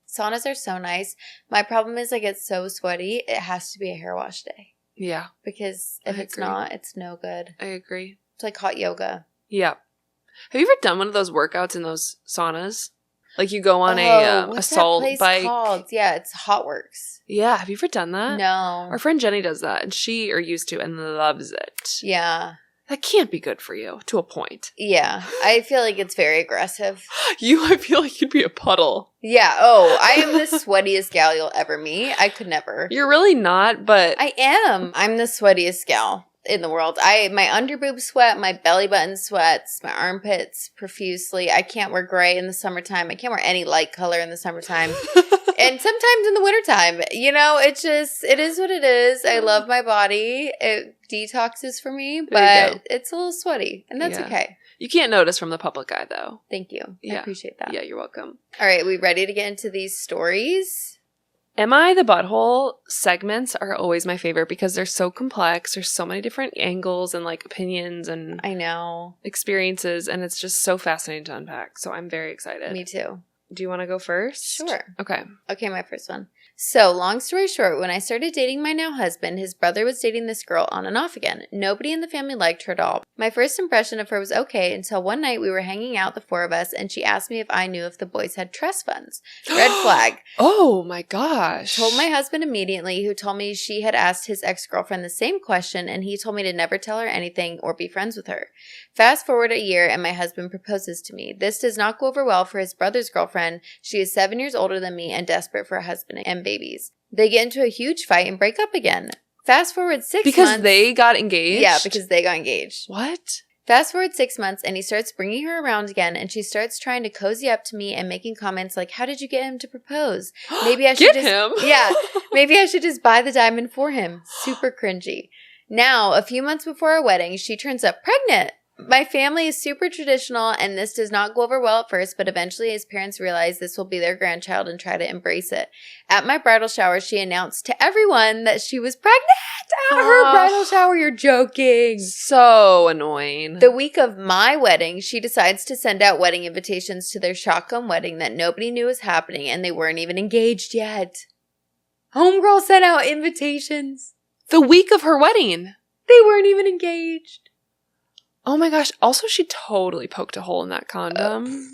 saunas are so nice. My problem is I get so sweaty, it has to be a hair wash day. Yeah. Because if it's not, it's no good. I agree. It's like hot yoga. Yeah. Have you ever done one of those workouts in those saunas? Like you go on a assault bike. Called? Yeah, it's Hot Works. Yeah, have you ever done that? No. Our friend Jenny does that, and she used to and loves it. Yeah. That can't be good for you, to a point. Yeah. I feel like it's very aggressive. I feel like you'd be a puddle. Yeah. Oh, I am the sweatiest gal you'll ever meet. I could never. You're really not, but... I am. I'm the sweatiest gal in the world. My underboob sweat, my belly button sweats, my armpits profusely. I can't wear gray in the summertime. I can't wear any light color in the summertime. And sometimes in the wintertime, it is what it is. I love my body. It detoxes for me, but it's a little sweaty, and that's okay. You can't notice from the public eye, though. Thank you. I appreciate that. Yeah, you're welcome. All right, we ready to get into these stories? Am I the Butthole segments are always my favorite because they're so complex. There's so many different angles and like opinions and I know experiences, and it's just so fascinating to unpack. So I'm very excited. Me too. Do you want to go first? Sure. Okay, my first one. So, long story short, when I started dating my now husband, his brother was dating this girl on and off again. Nobody in the family liked her at all. My first impression of her was okay until one night we were hanging out, the four of us, and she asked me if I knew if the boys had trust funds. Red flag. Oh my gosh. Told my husband immediately, who told me she had asked his ex-girlfriend the same question, and he told me to never tell her anything or be friends with her. Fast forward a year, and my husband proposes to me. This does not go over well for his brother's girlfriend. She is 7 years older than me and desperate for a husband and babies. They get into a huge fight and break up again. Fast forward 6 months. Because they got engaged? Yeah, because they got engaged. What? Fast forward 6 months, and he starts bringing her around again, and she starts trying to cozy up to me and making comments like, "How did you get him to propose? Maybe I should him? Yeah, maybe I should just buy the diamond for him." Super cringy. Now, a few months before our wedding, she turns up pregnant. My family is super traditional, and this does not go over well at first, but eventually his parents realize this will be their grandchild and try to embrace it. At my bridal shower, she announced to everyone that she was pregnant. At her bridal shower, you're joking. So annoying. The week of my wedding, she decides to send out wedding invitations to their shotgun wedding that nobody knew was happening, and they weren't even engaged yet. Homegirl sent out invitations. The week of her wedding. They weren't even engaged. Oh my gosh. Also, she totally poked a hole in that condom.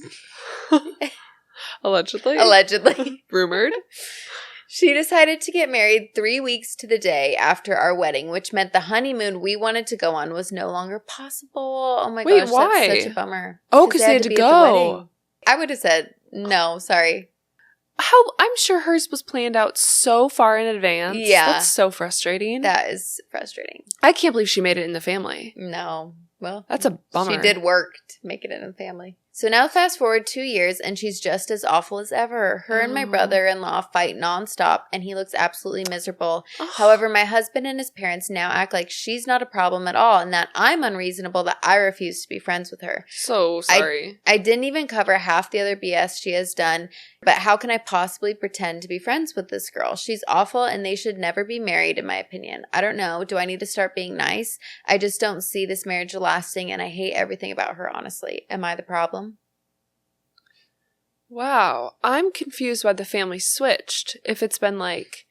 Allegedly. Rumored. She decided to get married 3 weeks to the day after our wedding, which meant the honeymoon we wanted to go on was no longer possible. Oh my gosh, why? That's such a bummer. Oh, because they had to go. I would have said, no, sorry. I'm sure hers was planned out so far in advance. Yeah. That's so frustrating. That is frustrating. I can't believe she made it in the family. No. Well, that's a bummer. She did work to make it in the family. So now fast forward 2 years, and she's just as awful as ever. Her and my brother-in-law fight nonstop, and he looks absolutely miserable. However, my husband and his parents now act like she's not a problem at all, and that I'm unreasonable that I refuse to be friends with her. So sorry. I didn't even cover half the other BS she has done, but how can I possibly pretend to be friends with this girl? She's awful, and they should never be married, in my opinion. I don't know. Do I need to start being nice? I just don't see this marriage lasting, and I hate everything about her, honestly. Am I the problem? Wow. I'm confused why the family switched if it's been like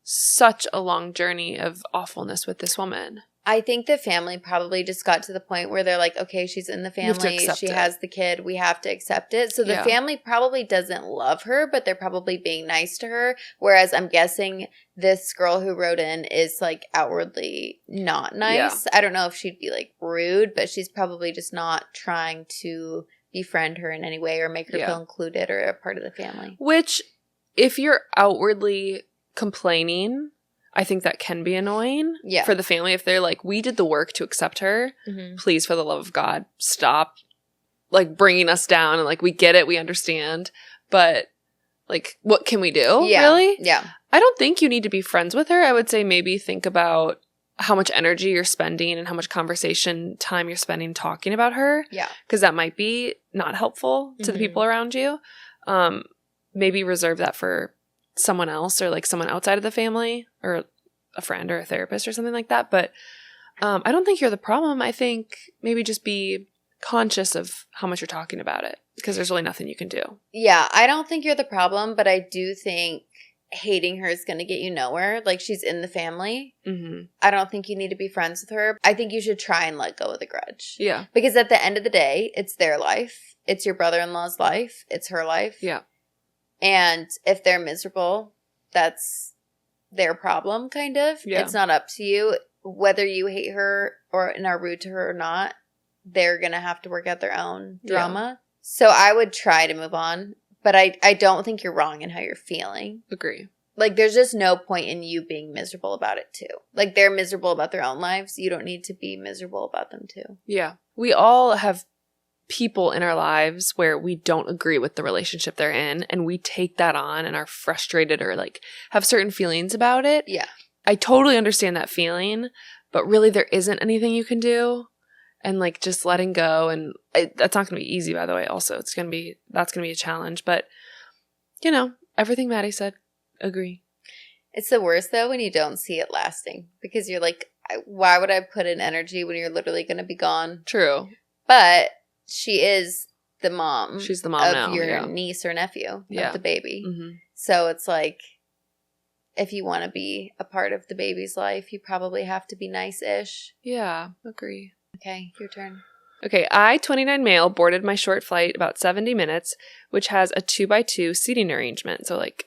such a long journey of awfulness with this woman. I think the family probably just got to the point where they're like, okay, she's in the family. She has the kid. We have to accept it. So the family probably doesn't love her, but they're probably being nice to her. Whereas I'm guessing this girl who wrote in is like outwardly not nice. Yeah. I don't know if she'd be like rude, but she's probably just not trying to befriend her in any way or make her feel included or a part of the family. Which, if you're outwardly complaining, I think that can be annoying for the family. If they're like, we did the work to accept her, please, for the love of God, stop like bringing us down. And like, we get it, we understand, but like, what can we do? Yeah. Really? Yeah. I don't think you need to be friends with her. I would say maybe think about how much energy you're spending and how much conversation time you're spending talking about her. Yeah. Because that might be not helpful to the people around you. Maybe reserve that for someone else or like someone outside of the family or a friend or a therapist or something like that. But I don't think you're the problem. I think maybe just be conscious of how much you're talking about it because there's really nothing you can do. Yeah, I don't think you're the problem, but I do think hating her is going to get you nowhere. Like, she's in the family. I don't think you need to be friends with her. I think you should try and let go of the grudge. Yeah. Because at the end of the day, it's their life. It's your brother-in-law's life. It's her life. Yeah. And if they're miserable, that's their problem, kind of. Yeah. It's not up to you. Whether you hate her and are rude to her or not, they're going to have to work out their own drama. Yeah. So I would try to move on. But I don't think you're wrong in how you're feeling. Agree. Like, there's just no point in you being miserable about it, too. Like, they're miserable about their own lives. You don't need to be miserable about them, too. Yeah. We all have people in our lives where we don't agree with the relationship they're in, and we take that on and are frustrated or, like, have certain feelings about it. Yeah. I totally understand that feeling, but really there isn't anything you can do. And, like, just letting go. And that's not going to be easy, by the way, also. That's going to be a challenge. But, you know, everything Maddie said, agree. It's the worst, though, when you don't see it lasting. Because you're like, why would I put in energy when you're literally going to be gone? True. But she is the mom. She's the mom of your niece or nephew of the baby. So it's like, if you want to be a part of the baby's life, you probably have to be nice-ish. Yeah, agree. Okay, your turn. Okay, I, 29 male, boarded my short flight about 70 minutes, which has a 2x2 seating arrangement. So, like,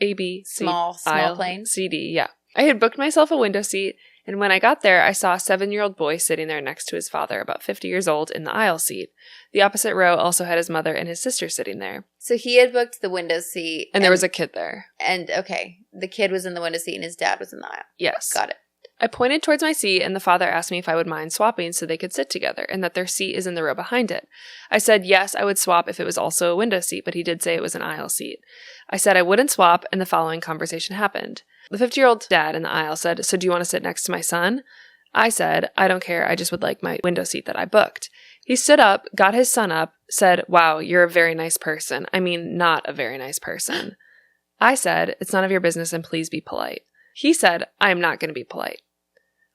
A, B, C, small aisle, plane. C, D, yeah. I had booked myself a window seat, and when I got there, I saw a 7-year-old boy sitting there next to his father, about 50 years old, in the aisle seat. The opposite row also had his mother and his sister sitting there. So he had booked the window seat. And there was a kid there. And, the kid was in the window seat and his dad was in the aisle. Yes. Got it. I pointed towards my seat, and the father asked me if I would mind swapping so they could sit together, and that their seat is in the row behind it. I said yes, I would swap if it was also a window seat, but he did say it was an aisle seat. I said I wouldn't swap, and the following conversation happened. The 50-year-old dad in the aisle said, "So do you want to sit next to my son?" I said, "I don't care, I just would like my window seat that I booked." He stood up, got his son up, said, "Wow, you're a very nice person. I mean, not a very nice person." I said, "It's none of your business and please be polite." He said, "I am not going to be polite."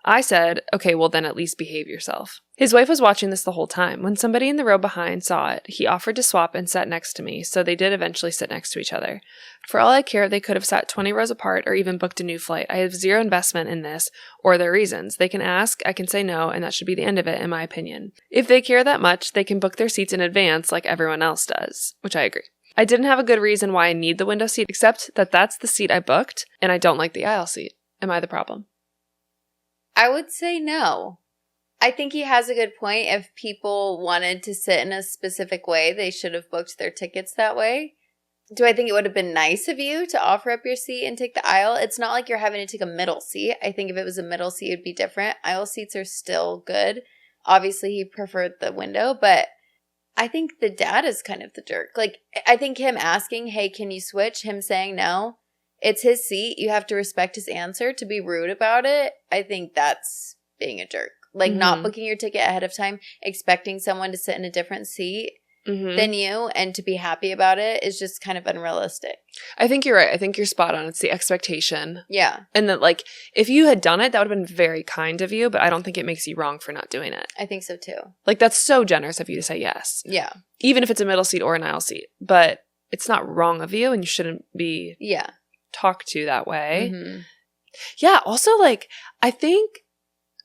I said, "Okay, well then at least behave yourself." His wife was watching this the whole time. When somebody in the row behind saw it, he offered to swap and sat next to me, so they did eventually sit next to each other. For all I care, they could have sat 20 rows apart or even booked a new flight. I have zero investment in this or their reasons. They can ask, I can say no, and that should be the end of it, in my opinion. If they care that much, they can book their seats in advance like everyone else does, which I agree. I didn't have a good reason why I need the window seat, except that that's the seat I booked, and I don't like the aisle seat. Am I the problem? I would say no. I think he has a good point. If people wanted to sit in a specific way, they should have booked their tickets that way. Do I think it would have been nice of you to offer up your seat and take the aisle? It's not like you're having to take a middle seat. I think if it was a middle seat, it would be different. Aisle seats are still good. Obviously, he preferred the window, but I think the dad is kind of the jerk. Like, I think him asking, hey, can you switch? Him saying no. It's his seat. You have to respect his answer. To be rude about it, I think that's being a jerk. Like, not booking your ticket ahead of time, expecting someone to sit in a different seat than you, and to be happy about it is just kind of unrealistic. I think you're right. I think you're spot on. It's the expectation. Yeah. And that, like, if you had done it, that would have been very kind of you, but I don't think it makes you wrong for not doing it. I think so, too. Like, that's so generous of you to say yes. Yeah. Even if it's a middle seat or an aisle seat. But it's not wrong of you, and you shouldn't be talked to that way. Yeah. Also, like, I think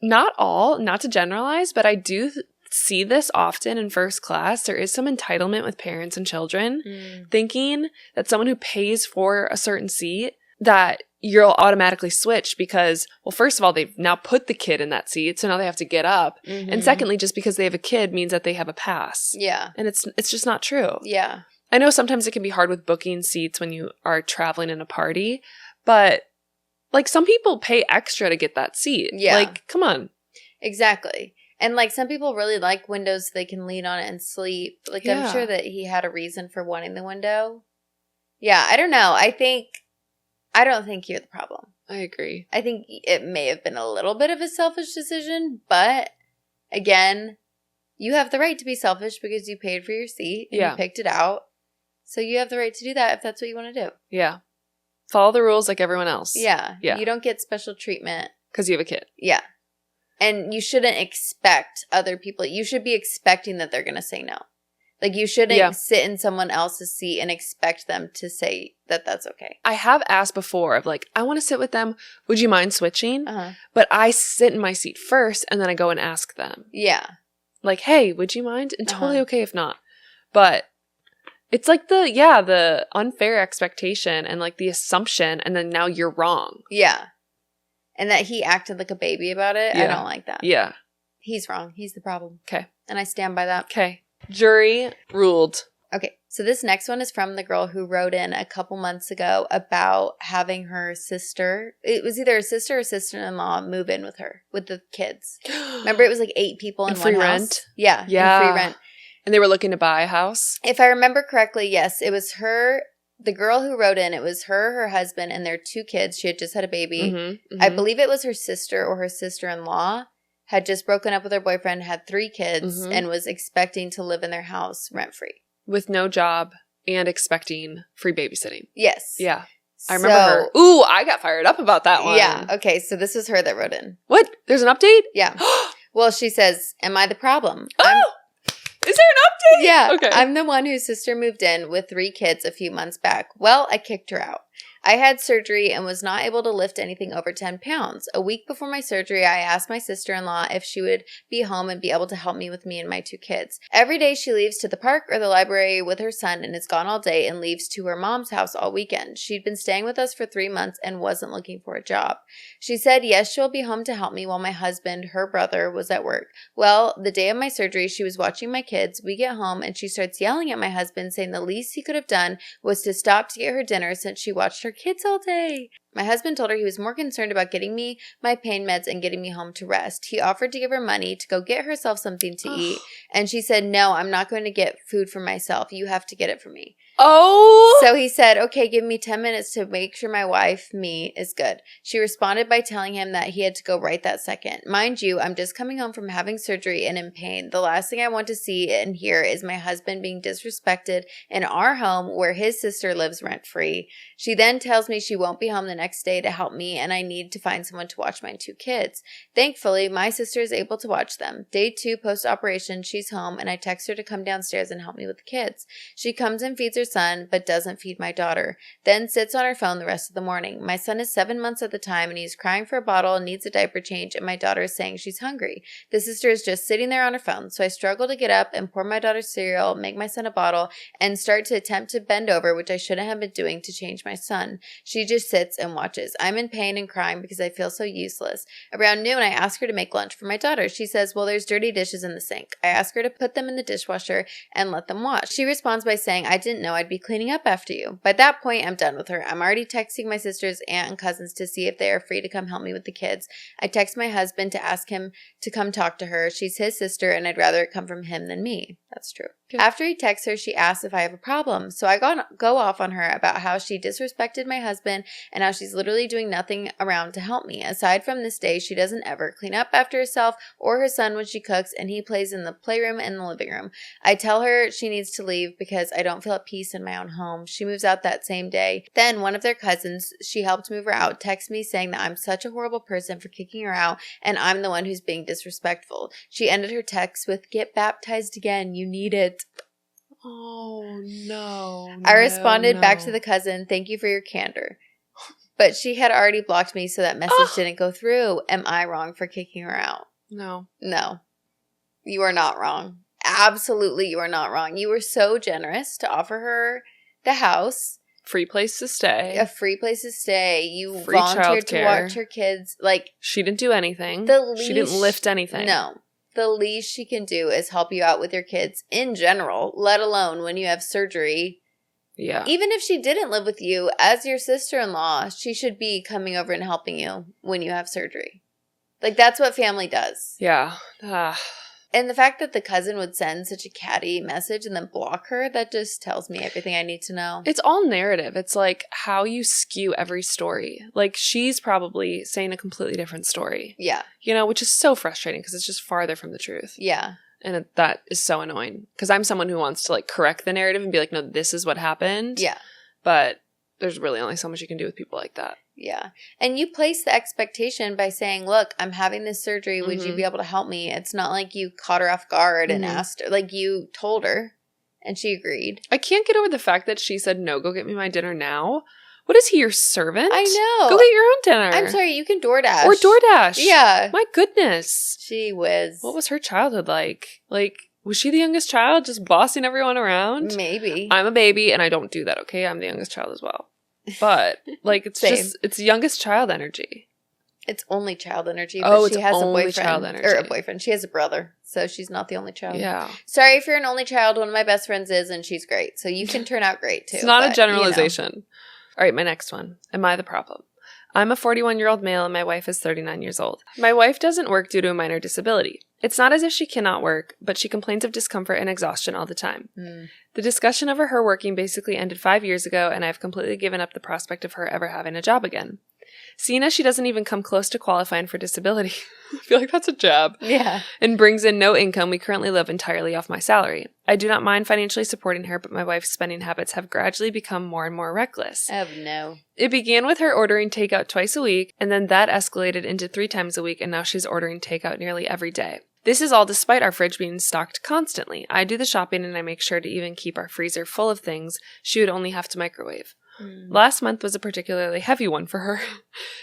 not to generalize, but I do see this often in first class. There is some entitlement with parents and children thinking that someone who pays for a certain seat, that you'll automatically switch because, well, first of all, they've now put the kid in that seat, so now they have to get up. And secondly, just because they have a kid means that they have a pass. Yeah. And it's just not true. Yeah. I know sometimes it can be hard with booking seats when you are traveling in a party, but, like, some people pay extra to get that seat. Yeah. Like, come on. Exactly. And, like, some people really like windows so they can lean on it and sleep. Like, I'm sure that he had a reason for wanting the window. Yeah, I don't know. I think I don't think you're the problem. I agree. I think it may have been a little bit of a selfish decision, but again, you have the right to be selfish because you paid for your seat and you picked it out. So you have the right to do that if that's what you want to do. Yeah. Follow the rules like everyone else. Yeah. You don't get special treatment. Because you have a kid. Yeah. And you shouldn't expect other people. You should be expecting that they're going to say no. Like, you shouldn't sit in someone else's seat and expect them to say that that's okay. I have asked before of like, I want to sit with them. Would you mind switching? But I sit in my seat first and then I go and ask them. Yeah. Like, hey, would you mind? And totally okay if not. But it's like the unfair expectation and like the assumption and then now you're wrong. Yeah. And that he acted like a baby about it. I don't like that. Yeah. He's wrong. He's the problem. Okay. And I stand by that. Okay. Jury ruled. Okay. So this next one is from the girl who wrote in a couple months ago about having her sister. It was either a sister or sister-in-law move in with her, with the kids. Remember, it was like 8 people in one house? Rent? Yeah. Yeah. And free rent. And they were looking to buy a house? If I remember correctly, yes. It was her, the girl who wrote in, it was her husband, and their 2 kids. She had just had a baby. I believe it was her sister or her sister-in-law. Had just broken up with her boyfriend, had 3 kids, and was expecting to live in their house rent-free. With no job and expecting free babysitting. Yes. Yeah. I remember her. Ooh, I got fired up about that one. Yeah. Okay, so this was her that wrote in. What? There's an update? Yeah. Well, she says, am I the problem? Is there an update? Yeah. Okay. I'm the one whose sister moved in with 3 kids a few months back. Well, I kicked her out. I had surgery and was not able to lift anything over 10 pounds. A week before my surgery, I asked my sister-in-law if she would be home and be able to help me with me and my 2 kids. Every day she leaves to the park or the library with her son and is gone all day and leaves to her mom's house all weekend. She'd been staying with us for 3 months and wasn't looking for a job. She said, yes, she'll be home to help me while my husband, her brother, was at work. Well, the day of my surgery, she was watching my kids. We get home and she starts yelling at my husband, saying the least he could have done was to stop to get her dinner since she watched her kids all day. My husband told her he was more concerned about getting me my pain meds and getting me home to rest. He offered to give her money to go get herself something to eat, and she said, no, I'm not going to get food for myself. You have to get it for me. Oh! So he said, okay, give me 10 minutes to make sure my wife, me, is good. She responded by telling him that he had to go right that second. Mind you, I'm just coming home from having surgery and in pain. The last thing I want to see and hear is my husband being disrespected in our home where his sister lives rent-free. She then tells me she won't be home the next day to help me and I need to find someone to watch my 2 kids. Thankfully, my sister is able to watch them. Day 2 post-operation, she's home and I text her to come downstairs and help me with the kids. She comes and feeds her son, but doesn't feed my daughter. Then sits on her phone the rest of the morning. My son is 7 months at the time and he's crying for a bottle and needs a diaper change and my daughter is saying she's hungry. The sister is just sitting there on her phone, so I struggle to get up and pour my daughter's cereal, make my son a bottle, and start to attempt to bend over, which I shouldn't have been doing, to change my son. She just sits and watches. I'm in pain and crying because I feel so useless. Around noon, I ask her to make lunch for my daughter. She says, well, there's dirty dishes in the sink. I ask her to put them in the dishwasher and let them wash. She responds by saying, I didn't know I'd be cleaning up after you. By that point, I'm done with her. I'm already texting my sister's aunt and cousins to see if they are free to come help me with the kids. I text my husband to ask him to come talk to her. She's his sister and I'd rather it come from him than me. That's true. Okay. After he texts her, she asks if I have a problem. So I go off on her about how she disrespected my husband and how she's literally doing nothing around to help me. Aside from this day, she doesn't ever clean up after herself or her son when she cooks, and he plays in the playroom and the living room. I tell her she needs to leave because I don't feel at peace in my own home. She moves out that same day. Then one of their cousins, she helped move her out, texts me saying that I'm such a horrible person for kicking her out and I'm the one who's being disrespectful. She ended her text with, get baptized again, you need it. Oh, no. I responded back to the cousin, thank you for your candor. But she had already blocked me, so that message didn't go through. Am I wrong for kicking her out? No. No. You are not wrong. Absolutely, you are not wrong. You were so generous to offer her the house. Free place to stay. A free place to stay. You Free volunteered to childcare. watch her kids. Like, she didn't do anything. She didn't lift anything. No. The least she can do is help you out with your kids in general, let alone when you have surgery. Yeah. Even if she didn't live with you, as your sister-in-law, she should be coming over and helping you when you have surgery. Like, that's what family does. Yeah. And the fact that the cousin would send such a catty message and then block her, that just tells me everything I need to know. It's all narrative. It's like how you skew every story. Like she's probably saying a completely different story. Yeah. You know, which is so frustrating because it's just farther from the truth. Yeah. And that is so annoying because I'm someone who wants to like correct the narrative and be like, no, this is what happened. Yeah. But there's really only so much you can do with people like that. Yeah. And you place the expectation by saying, look, I'm having this surgery. Would you be able to help me? It's not like you caught her off guard and asked her. Like, you told her and she agreed. I can't get over the fact that she said, no, go get me my dinner now. What is he, your servant? I know. Go get your own dinner. I'm sorry, you can DoorDash. Or DoorDash. Yeah. My goodness. Gee whiz. What was her childhood like? Like, was she the youngest child just bossing everyone around? Maybe. I'm a baby and I don't do that, okay? I'm the youngest child as well. But, like, it's just, it's youngest child energy. It's only child energy, but she has a boyfriend. Child energy. Or a boyfriend. She has a brother, so she's not the only child. Yeah. Sorry if you're an only child. One of my best friends is, and she's great. So you can turn out great, too. It's not a generalization. You know. All right, my next one. Am I the problem? I'm a 41-year-old male and my wife is 39 years old. My wife doesn't work due to a minor disability. It's not as if she cannot work, but she complains of discomfort and exhaustion all the time. The discussion over her working basically ended 5 years ago, and I've completely given up the prospect of her ever having a job again. Seeing as she doesn't even come close to qualifying for disability, I feel like that's a jab. Yeah. And brings in no income, we currently live entirely off my salary. I do not mind financially supporting her, but my wife's spending habits have gradually become more and more reckless. Oh, no. It began with her ordering takeout twice a week, and then that escalated into 3 times a week, and now she's ordering takeout nearly every day. This is all despite our fridge being stocked constantly. I do the shopping and I make sure to even keep our freezer full of things she would only have to microwave. Last month was a particularly heavy one for her.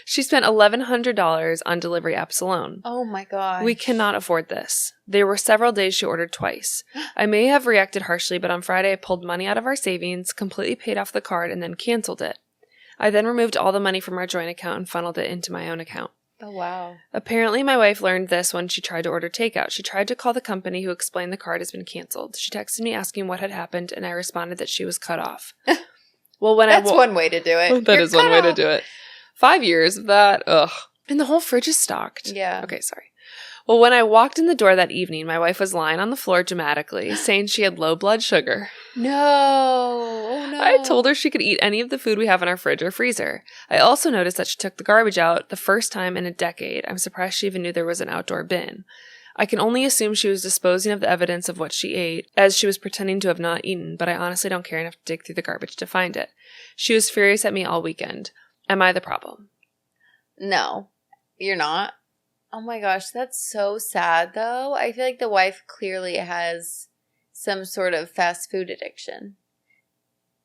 She spent $1,100 on delivery apps alone. Oh my gosh. We cannot afford this. There were several days she ordered twice. I may have reacted harshly, but on Friday I pulled money out of our savings, completely paid off the card, and then canceled it. I then removed all the money from our joint account and funneled it into my own account. Oh, wow. Apparently, my wife learned this when she tried to order takeout. She tried to call the company who explained the card has been canceled. She texted me asking what had happened, and I responded that she was cut off. Well, when That's one way to do it. That is one way to do it. 5 years of that. Ugh. And the whole fridge is stocked. Yeah. Okay, sorry. Well, when I walked in the door that evening, my wife was lying on the floor dramatically, saying she had low blood sugar. No. Oh, no. I told her she could eat any of the food we have in our fridge or freezer. I also noticed that she took the garbage out the first time in a decade. I'm surprised she even knew there was an outdoor bin. I can only assume she was disposing of the evidence of what she ate, as she was pretending to have not eaten, but I honestly don't care enough to dig through the garbage to find it. She was furious at me all weekend. Am I the problem? No, you're not. Oh my gosh, that's so sad, though. I feel like the wife clearly has some sort of fast food addiction.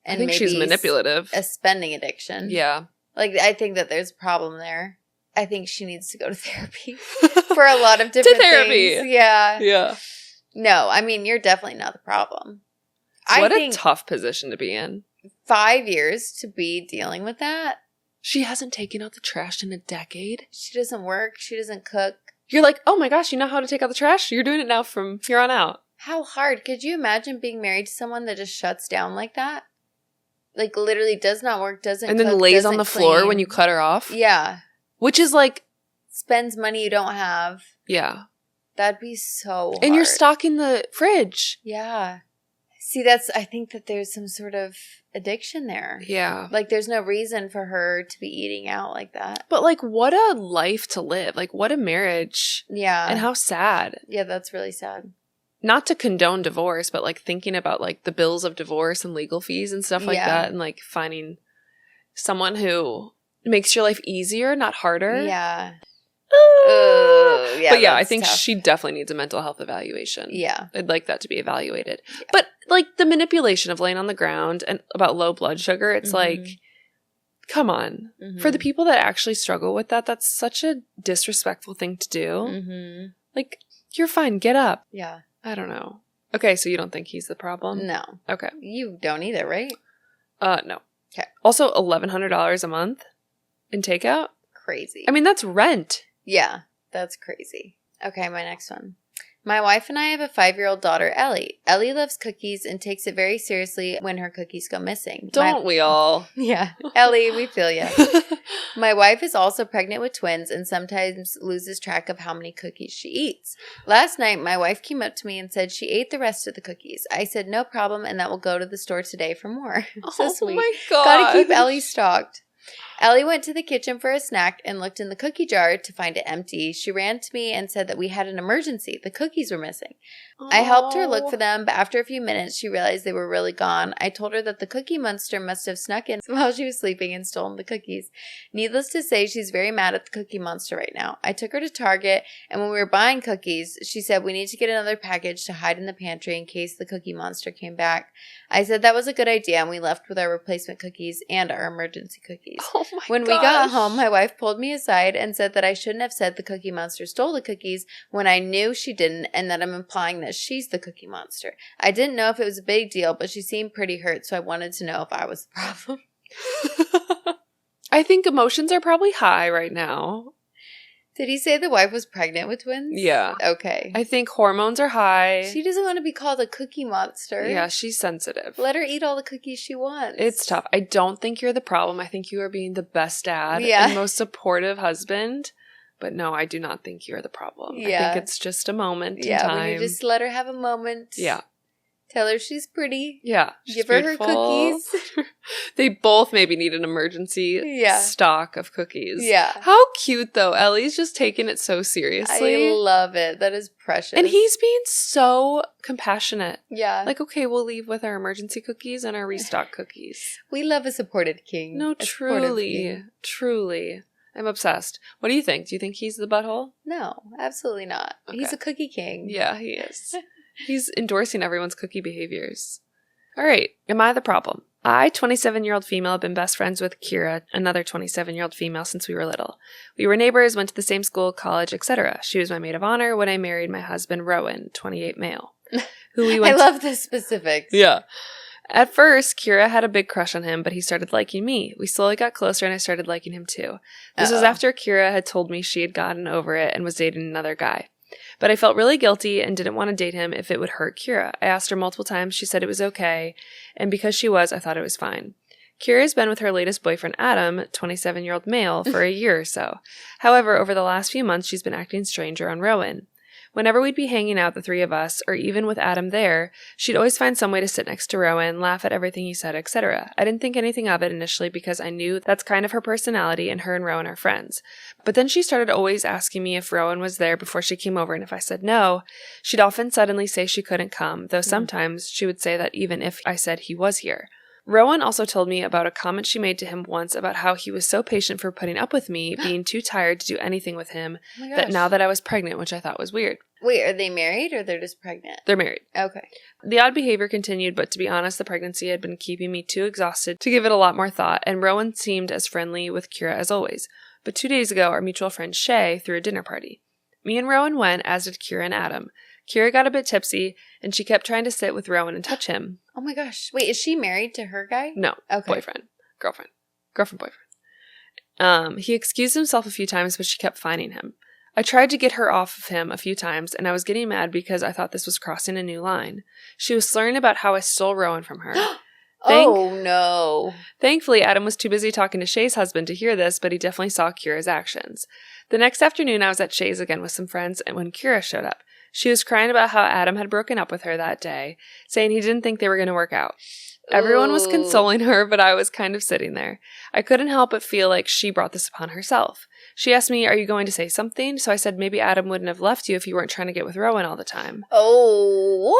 And I think she's manipulative. A spending addiction. Yeah. Like, I think that there's a problem there. I think she needs to go to therapy for a lot of different things. Yeah. Yeah. No, I mean, you're definitely not the problem. What a tough position to be in. 5 years to be dealing with that. She hasn't taken out the trash in a decade. She doesn't work. She doesn't cook. You're like, oh my gosh, you know how to take out the trash? You're doing it now from here on out. How hard? Could you imagine being married to someone that just shuts down like that? Like, literally does not work, doesn't and then cook, lays on the floor when you cut her off? Yeah. Which is like... Spends money you don't have. Yeah. That'd be so hard. And you're stocking the fridge. Yeah. See, I think that there's some sort of addiction there. Yeah. Like, there's no reason for her to be eating out like that. But, like, what a life to live. Like, what a marriage. Yeah. And how sad. Yeah, that's really sad. Not to condone divorce, but, like, thinking about, like, the bills of divorce and legal fees and stuff like that. And, like, finding someone who makes your life easier, not harder. Yeah. Yeah, but yeah, I think tough. She definitely needs a mental health evaluation. Yeah. I'd like that to be evaluated. Yeah. But like the manipulation of laying on the ground and about low blood sugar, it's like, come on. For the people that actually struggle with that, that's such a disrespectful thing to do. Like, you're fine. Get up. Yeah. I don't know. Okay, so you don't think he's the problem? No. Okay. You don't either, right? No. Okay. Also, $1,100 a month in takeout? Crazy. I mean, that's rent. Yeah, that's crazy. Okay, my next one. My wife and I have a 5-year-old daughter, Ellie. Ellie loves cookies and takes it very seriously when her cookies go missing. Don't we all? Yeah. Ellie, we feel you. My wife is also pregnant with twins and sometimes loses track of how many cookies she eats. Last night, my wife came up to me and said she ate the rest of the cookies. I said, no problem, and that will go to the store today for more. So sweet. My God. Gotta keep Ellie stocked. Ellie went to the kitchen for a snack and looked in the cookie jar to find it empty. She ran to me and said that we had an emergency. The cookies were missing. I helped her look for them, but after a few minutes, she realized they were really gone. I told her that the cookie monster must have snuck in while she was sleeping and stolen the cookies. Needless to say, she's very mad at the cookie monster right now. I took her to Target, and when we were buying cookies, she said we need to get another package to hide in the pantry in case the cookie monster came back. I said that was a good idea, and we left with our replacement cookies and our emergency cookies. When we got home, my wife pulled me aside and said that I shouldn't have said the cookie monster stole the cookies when I knew she didn't, and that I'm implying that she's the cookie monster. I didn't know if it was a big deal, but she seemed pretty hurt, so I wanted to know if I was the problem. I think emotions are probably high right now. Did he say the wife was pregnant with twins? Yeah. Okay. I think hormones are high. She doesn't want to be called a cookie monster. Yeah, she's sensitive. Let her eat all the cookies she wants. It's tough. I don't think you're the problem. I think you are being the best dad and most supportive husband. But no, I do not think you're the problem. Yeah. I think it's just a moment in time. Yeah, when you just let her have a moment. Yeah. Tell her she's pretty. Yeah. Give her beautiful. Her cookies. They both maybe need an emergency stock of cookies. Yeah. How cute, though. Ellie's just taking it so seriously. I love it. That is precious. And he's being so compassionate. Yeah. Like, okay, we'll leave with our emergency cookies and our restock cookies. We love a supported king. No, truly. Truly. I'm obsessed. What do you think? Do you think he's the butthole? No, absolutely not. Okay. He's a cookie king. Yeah, he is. He's endorsing everyone's cookie behaviors. All right. Am I the problem? I, 27-year-old female, have been best friends with Kira, another 27-year-old female, since we were little. We were neighbors, went to the same school, college, etc. She was my maid of honor when I married my husband, Rowan, 28 male. Who we went I love the specifics. Yeah. At first, Kira had a big crush on him, but he started liking me. We slowly got closer, and I started liking him too. This was after Kira had told me she had gotten over it and was dating another guy. But I felt really guilty and didn't want to date him if it would hurt Kira. I asked her multiple times. She said it was okay, and because she was, I thought it was fine. Kira has been with her latest boyfriend, Adam, 27-year-old male, for a year or so. However, over the last few months, she's been acting stranger on Rowan. Whenever we'd be hanging out, the three of us, or even with Adam there, she'd always find some way to sit next to Rowan, laugh at everything he said, etc. I didn't think anything of it initially because I knew that's kind of her personality and her and Rowan are friends. But then she started always asking me if Rowan was there before she came over, and if I said no, she'd often suddenly say she couldn't come, though sometimes she would say that even if I said he was here. Rowan also told me about a comment she made to him once about how he was so patient for putting up with me, being too tired to do anything with him, that now that I was pregnant, which I thought was weird. Wait, are they married or they're just pregnant? They're married. Okay. The odd behavior continued, but to be honest, the pregnancy had been keeping me too exhausted to give it a lot more thought, and Rowan seemed as friendly with Kira as always. But 2 days ago, our mutual friend Shay threw a dinner party. Me and Rowan went, as did Kira and Adam. Kira got a bit tipsy, and she kept trying to sit with Rowan and touch him. Oh my gosh. Wait, is she married to her guy? No. Okay. Boyfriend. Girlfriend, boyfriend. He excused himself a few times, but she kept finding him. I tried to get her off of him a few times, and I was getting mad because I thought this was crossing a new line. She was slurring about how I stole Rowan from her. Oh, no. Thankfully, Adam was too busy talking to Shay's husband to hear this, but he definitely saw Kira's actions. The next afternoon, I was at Shay's again with some friends, and when Kira showed up, she was crying about how Adam had broken up with her that day, saying he didn't think they were going to work out. Everyone was consoling her, but I was kind of sitting there. I couldn't help but feel like she brought this upon herself. She asked me, "Are you going to say something?" So I said maybe Adam wouldn't have left you if you weren't trying to get with Rowan all the time. Oh.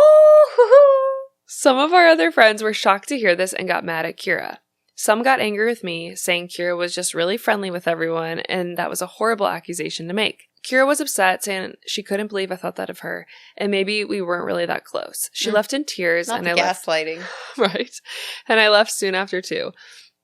Some of our other friends were shocked to hear this and got mad at Kira. Some got angry with me, saying Kira was just really friendly with everyone, and that was a horrible accusation to make. Kira was upset, saying she couldn't believe I thought that of her, and maybe we weren't really that close. She left in tears, Not and the I gaslighting. Right. And I left soon after too.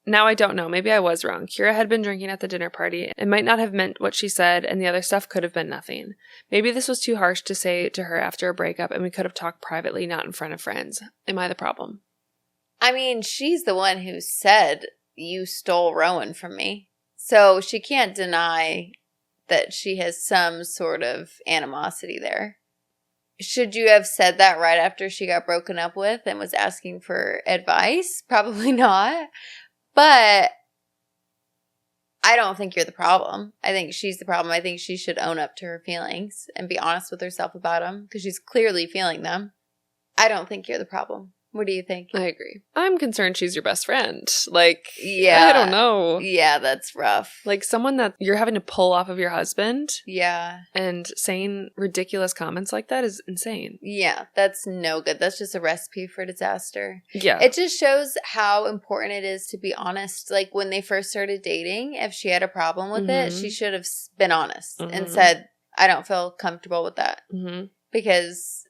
Now I don't know. Maybe I was wrong. Kira had been drinking at the dinner party and might not have meant what she said, and the other stuff could have been nothing. Maybe this was too harsh to say to her after a breakup, and we could have talked privately, not in front of friends. Am I the problem? I mean, she's the one who said you stole Rowan from me. So she can't deny that she has some sort of animosity there. Should you have said that right after she got broken up with and was asking for advice? Probably not. But I don't think you're the problem. I think she's the problem. I think she should own up to her feelings and be honest with herself about them because she's clearly feeling them. I don't think you're the problem. What do you think? I agree. I'm concerned she's your best friend. Like, yeah. I don't know. Yeah, that's rough. Like someone that you're having to pull off of your husband. Yeah. And saying ridiculous comments like that is insane. Yeah, that's no good. That's just a recipe for disaster. Yeah. It just shows how important it is to be honest. Like when they first started dating, if she had a problem with it, she should have been honest and said, I don't feel comfortable with that. Because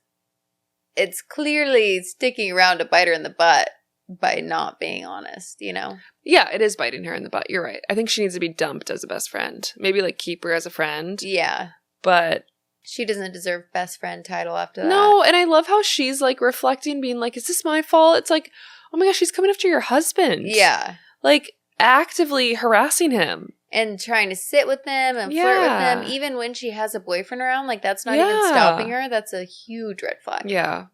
it's clearly sticking around to bite her in the butt by not being honest, you know? Yeah, it is biting her in the butt. You're right. I think she needs to be dumped as a best friend. Maybe like keep her as a friend. Yeah. But she doesn't deserve best friend title after that. No, and I love how she's like reflecting, being like, is this my fault? It's like, oh my gosh, she's coming after your husband. Yeah. Like actively harassing him. And trying to sit with them and flirt with them, even when she has a boyfriend around. Like, that's not even stopping her. That's a huge red flag. Yeah.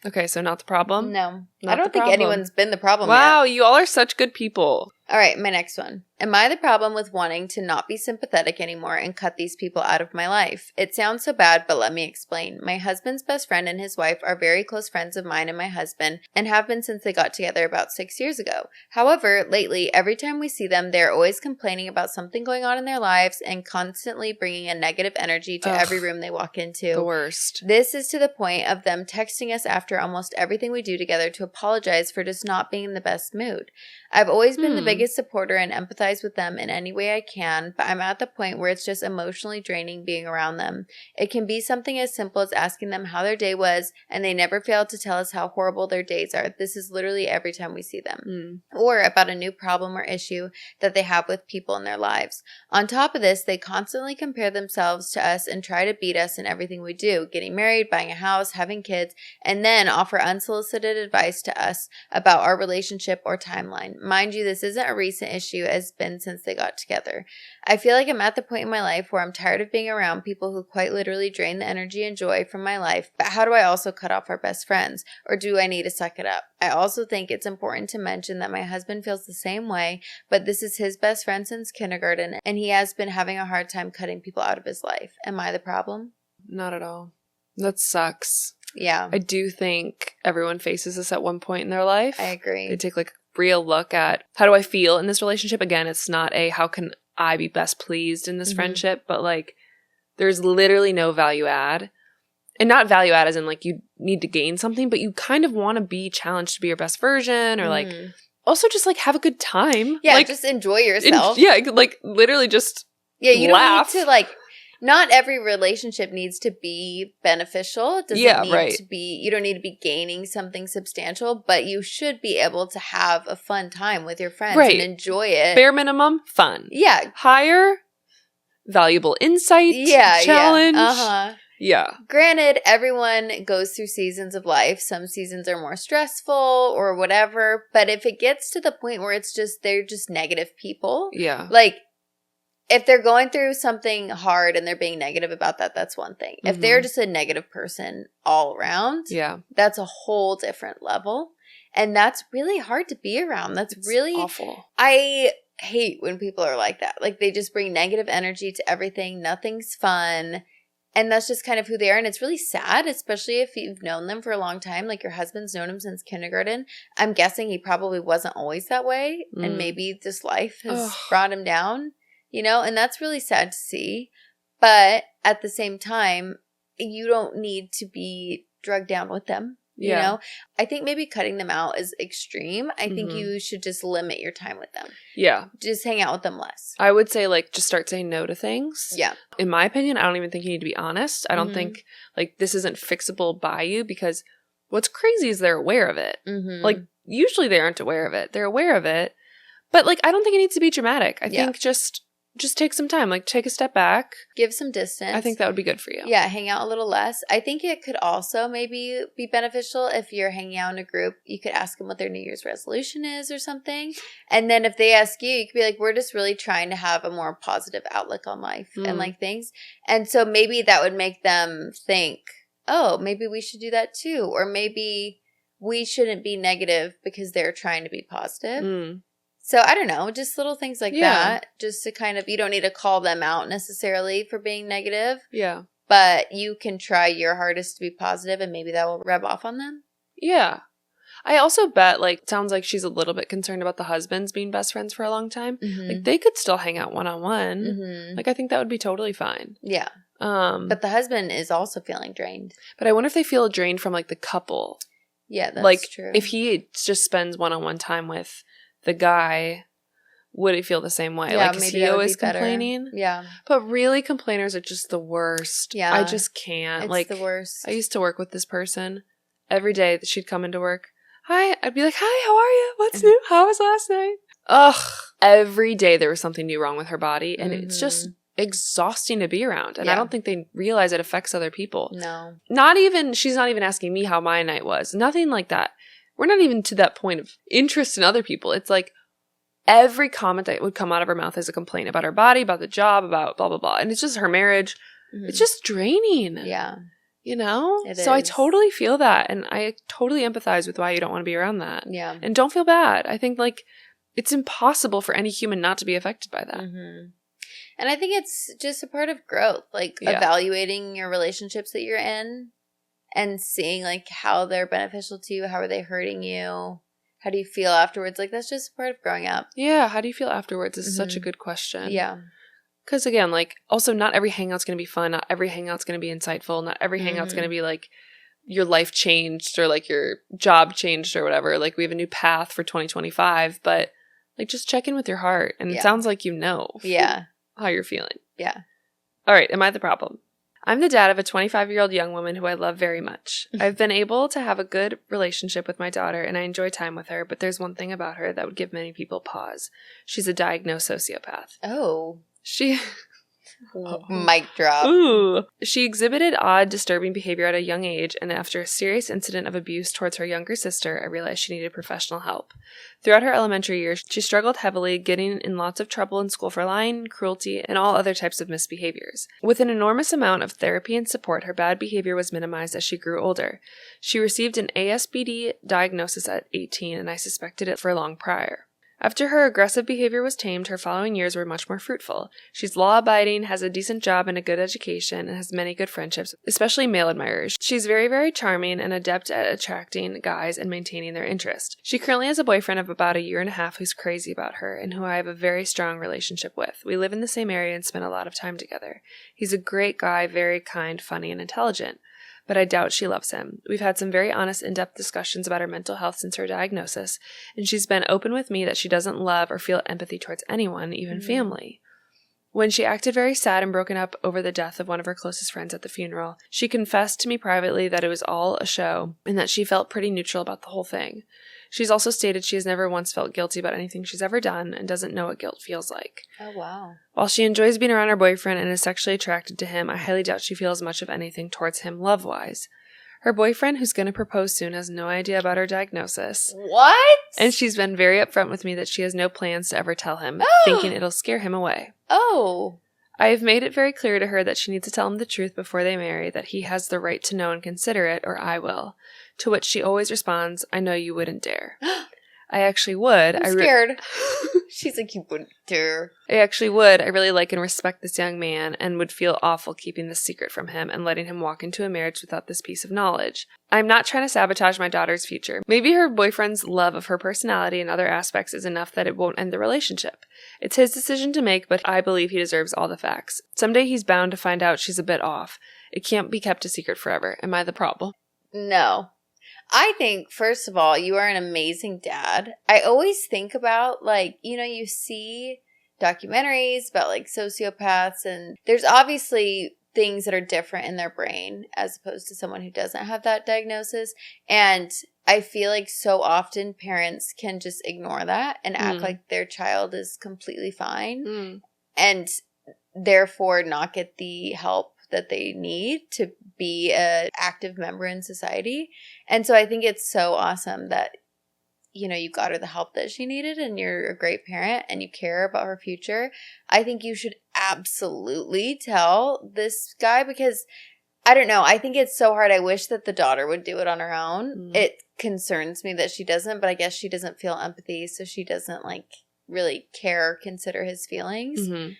Okay, so not the problem? No. I don't think anyone's been the problem yet. Wow, you all are such good people. All right, my next one. Am I the problem with wanting to not be sympathetic anymore and cut these people out of my life? It sounds so bad, but let me explain. My husband's best friend and his wife are very close friends of mine and my husband and have been since they got together about 6 years ago. However, lately, every time we see them, they're always complaining about something going on in their lives and constantly bringing a negative energy to every room they walk into. The worst. This is to the point of them texting us after almost everything we do together to apologize for just not being in the best mood. I've always been the biggest supporter and empathize with them in any way I can, but I'm at the point where it's just emotionally draining being around them. It can be something as simple as asking them how their day was, and they never fail to tell us how horrible their days are. This is literally every time we see them. Or about a new problem or issue that they have with people in their lives. On top of this, they constantly compare themselves to us and try to beat us in everything we do, getting married, buying a house, having kids, and then offer unsolicited advice to us about our relationship or timeline. Mind you, this isn't a recent issue, as been since they got together. I feel like I'm at the point in my life where I'm tired of being around people who quite literally drain the energy and joy from my life, but how do I also cut off our best friends? Or do I need to suck it up? I also think it's important to mention that my husband feels the same way, but this is his best friend since kindergarten, and he has been having a hard time cutting people out of his life. Am I the problem? Not at all. That sucks. Yeah. I do think everyone faces this at one point in their life. I agree. They take like a real look at how do I feel in this relationship. Again, it's not a how can I be best pleased in this friendship, but like there's literally no value add. And not value add as in like you need to gain something, but you kind of want to be challenged to be your best version or like also just like have a good time. Yeah, like, just enjoy yourself. Like literally just you laugh. don't need to like not every relationship needs to be beneficial. It doesn't need to be, you don't need to be gaining something substantial, but you should be able to have a fun time with your friends and enjoy it. Bare minimum, fun. Yeah. Higher, valuable insight, challenge. Yeah. Granted, everyone goes through seasons of life. Some seasons are more stressful or whatever, but if it gets to the point where it's just, they're just negative people. Yeah. Like, if they're going through something hard and they're being negative about that, that's one thing. If they're just a negative person all around, that's a whole different level. And that's really hard to be around. It's really awful. I hate when people are like that. Like they just bring negative energy to everything. Nothing's fun. And that's just kind of who they are. And it's really sad, especially if you've known them for a long time. Like your husband's known him since kindergarten. I'm guessing he probably wasn't always that way. And maybe this life has brought him down. You know, and that's really sad to see. But at the same time, you don't need to be drugged down with them. You know, I think maybe cutting them out is extreme. I think you should just limit your time with them. Yeah. Just hang out with them less. I would say like just start saying no to things. Yeah. In my opinion, I don't even think you need to be honest. I don't think like this isn't fixable by you because what's crazy is they're aware of it. Like usually they aren't aware of it. They're aware of it. But like I don't think it needs to be dramatic. I think just take some time, like take a step back. Give some distance. I think that would be good for you. Yeah, hang out a little less. I think it could also maybe be beneficial if you're hanging out in a group. You could ask them what their New Year's resolution is or something. And then if they ask you, you could be like, we're just really trying to have a more positive outlook on life and like things. And so maybe that would make them think, oh, maybe we should do that too. Or maybe we shouldn't be negative because they're trying to be positive. Mm. So I don't know, just little things like that, just to kind of, you don't need to call them out necessarily for being negative. Yeah. But you can try your hardest to be positive and maybe that will rub off on them. Yeah. I also bet, like, sounds like she's a little bit concerned about the husbands being best friends for a long time. Mm-hmm. Like, they could still hang out one-on-one. Mm-hmm. Like, I think that would be totally fine. Yeah. But the husband is also feeling drained. But I wonder if they feel drained from, like, the couple. Yeah, that's like, true. If he just spends one-on-one time with the guy, would he feel the same way? Yeah, like, is he always complaining? Yeah. But really, complainers are just the worst. Yeah. I just can't. It's like, the worst. I used to work with this person. Every day that she'd come into work, hi, I'd be like, hi, how are you? What's new? How was last night? Ugh. Every day there was something new wrong with her body, and it's just exhausting to be around. And I don't think they realize it affects other people. No. She's not even asking me how my night was. Nothing like that. We're not even to that point of interest in other people. It's like every comment that would come out of her mouth is a complaint about her body, about the job, about blah, blah, blah. And it's just her marriage. Mm-hmm. It's just draining. Yeah. You know? It so is. I totally feel that. And I totally empathize with why you don't want to be around that. Yeah. And don't feel bad. I think, like, it's impossible for any human not to be affected by that. Mm-hmm. And I think it's just a part of growth, like evaluating your relationships that you're in and seeing, like, how they're beneficial to you. How are they hurting you? How do you feel afterwards? Like, that's just part of growing up. Yeah. How do you feel afterwards is such a good question. Yeah. Because, again, like, also not every hangout's going to be fun. Not every hangout's going to be insightful. Not every hangout's going to be, like, your life changed or, like, your job changed or whatever. Like, we have a new path for 2025. But, like, just check in with your heart. And it sounds like you know how you're feeling. Yeah. All right. Am I the problem? I'm the dad of a 25-year-old young woman who I love very much. I've been able to have a good relationship with my daughter, and I enjoy time with her. But there's one thing about her that would give many people pause. She's a diagnosed sociopath. Oh. Mic drop. Ooh. She exhibited odd, disturbing behavior at a young age, and after a serious incident of abuse towards her younger sister, I realized she needed professional help. Throughout her elementary years, she struggled heavily, getting in lots of trouble in school for lying, cruelty, and all other types of misbehaviors. With an enormous amount of therapy and support, her bad behavior was minimized as she grew older. She received an ASBD diagnosis at 18, and I suspected it for long prior. After her aggressive behavior was tamed, her following years were much more fruitful. She's law-abiding, has a decent job and a good education, and has many good friendships, especially male admirers. She's very, very charming and adept at attracting guys and maintaining their interest. She currently has a boyfriend of about 1.5 years who's crazy about her and who I have a very strong relationship with. We live in the same area and spend a lot of time together. He's a great guy, very kind, funny, and intelligent. But I doubt she loves him. We've had some very honest, in-depth discussions about her mental health since her diagnosis, and she's been open with me that she doesn't love or feel empathy towards anyone, even family. When she acted very sad and broken up over the death of one of her closest friends at the funeral, she confessed to me privately that it was all a show and that she felt pretty neutral about the whole thing. She's also stated she has never once felt guilty about anything she's ever done and doesn't know what guilt feels like. Oh, wow. While she enjoys being around her boyfriend and is sexually attracted to him, I highly doubt she feels much of anything towards him love-wise. Her boyfriend, who's going to propose soon, has no idea about her diagnosis. What? And she's been very upfront with me that she has no plans to ever tell him, thinking it'll scare him away. Oh. I have made it very clear to her that she needs to tell him the truth before they marry, that he has the right to know and consider it, or I will. To which she always responds, I know you wouldn't dare. I actually would. I'm scared. She's like, you wouldn't dare. I actually would. I really like and respect this young man and would feel awful keeping this secret from him and letting him walk into a marriage without this piece of knowledge. I'm not trying to sabotage my daughter's future. Maybe her boyfriend's love of her personality and other aspects is enough that it won't end the relationship. It's his decision to make, but I believe he deserves all the facts. Someday he's bound to find out she's a bit off. It can't be kept a secret forever. Am I the problem? No. I think, first of all, you are an amazing dad. I always think about, like, you know, you see documentaries about, like, sociopaths, and there's obviously things that are different in their brain as opposed to someone who doesn't have that diagnosis. And I feel like so often parents can just ignore that and act like their child is completely fine and therefore not get the help that they need to be an active member in society. And so I think it's so awesome that, you know, you got her the help that she needed and you're a great parent and you care about her future. I think you should absolutely tell this guy, because I don't know. I think it's so hard. I wish that the daughter would do it on her own. Mm. It concerns me that she doesn't, but I guess she doesn't feel empathy, so she doesn't like really care or consider his feelings. Mm-hmm.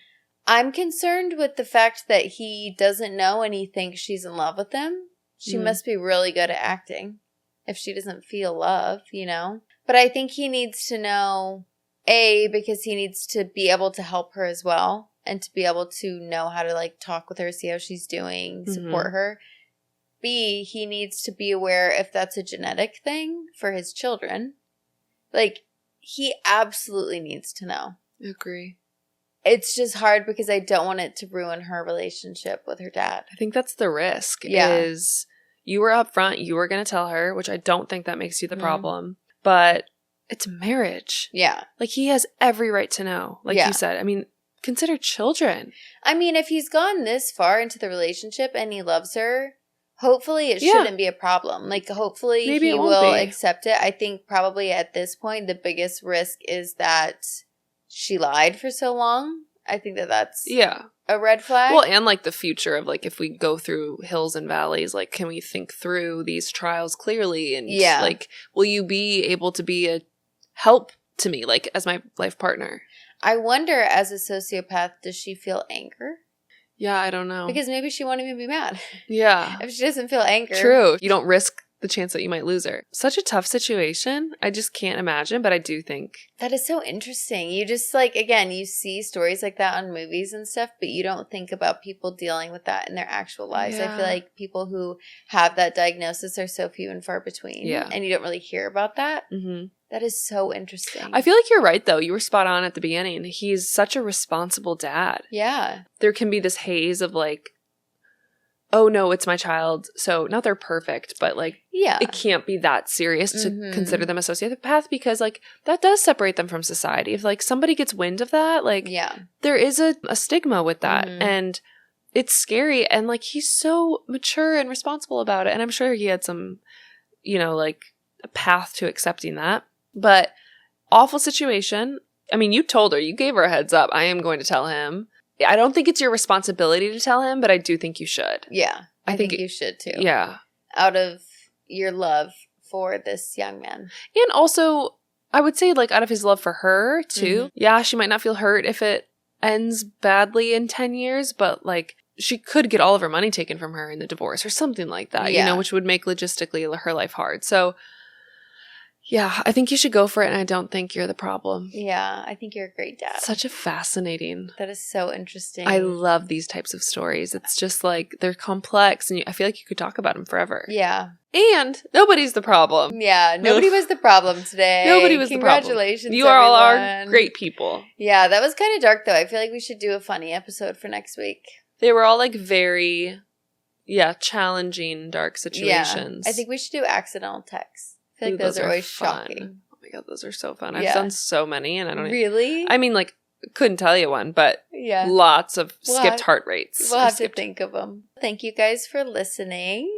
I'm concerned with the fact that he doesn't know and he thinks she's in love with him. She must be really good at acting if she doesn't feel love, you know? But I think he needs to know, A, because he needs to be able to help her as well. And to be able to know how to, like, talk with her, see how she's doing, support her. B, he needs to be aware if that's a genetic thing for his children. Like, he absolutely needs to know. Agree. It's just hard because I don't want it to ruin her relationship with her dad. I think that's the risk, is you were upfront, you were going to tell her, which I don't think that makes you the problem. But it's marriage. Yeah. Like, he has every right to know, like you said. I mean, consider children. I mean, if he's gone this far into the relationship and he loves her, hopefully it shouldn't be a problem. Like, hopefully maybe he will accept it. I think probably at this point, the biggest risk is that she lied for so long. I think that that's a red flag. Well, and like the future of like, if we go through hills and valleys, like, can we think through these trials clearly? And like, will you be able to be a help to me, like, as my life partner? I wonder, as a sociopath, does she feel anger? Yeah, I don't know. Because maybe she won't even be mad. Yeah. If she doesn't feel anger. True. You don't risk the chance that you might lose her. Such a tough situation. I just can't imagine, but I do think. That is so interesting. You just, like, again, you see stories like that on movies and stuff, but you don't think about people dealing with that in their actual lives. Yeah. I feel like people who have that diagnosis are so few and far between. Yeah. And you don't really hear about that. Mm-hmm. That is so interesting. I feel like you're right, though. You were spot on at the beginning. He's such a responsible dad. Yeah. There can be this haze of like, oh, no, it's my child. So not they're perfect, but like, it can't be that serious to consider them a sociopath because like that does separate them from society. If like somebody gets wind of that, like there is a stigma with that. And it's scary. And like he's so mature and responsible about it. And I'm sure he had some, you know, like a path to accepting that. But awful situation. I mean, you told her, you gave her a heads up. I am going to tell him. I don't think it's your responsibility to tell him, but I do think you should. Yeah, I think you should too. Yeah. Out of your love for this young man. And also, I would say like out of his love for her too. Yeah, she might not feel hurt if it ends badly in 10 years, but like she could get all of her money taken from her in the divorce or something like that, you know, which would make logistically her life hard. So yeah, I think you should go for it, and I don't think you're the problem. Yeah, I think you're a great dad. Such a fascinating. That is so interesting. I love these types of stories. It's just like they're complex, and I feel like you could talk about them forever. Yeah. And nobody's the problem. Yeah, nobody was the problem today. Nobody was the problem. Congratulations, you are all our great people. Yeah, that was kind of dark, though. I feel like we should do a funny episode for next week. They were all like very, challenging, dark situations. Yeah, I think we should do accidental texts. I feel like those are always shocking. Oh my God, those are so fun. I've done so many and I don't Really? I mean, like, couldn't tell you one, but lots of skipped heart rates. We'll have to think of them. Thank you guys for listening.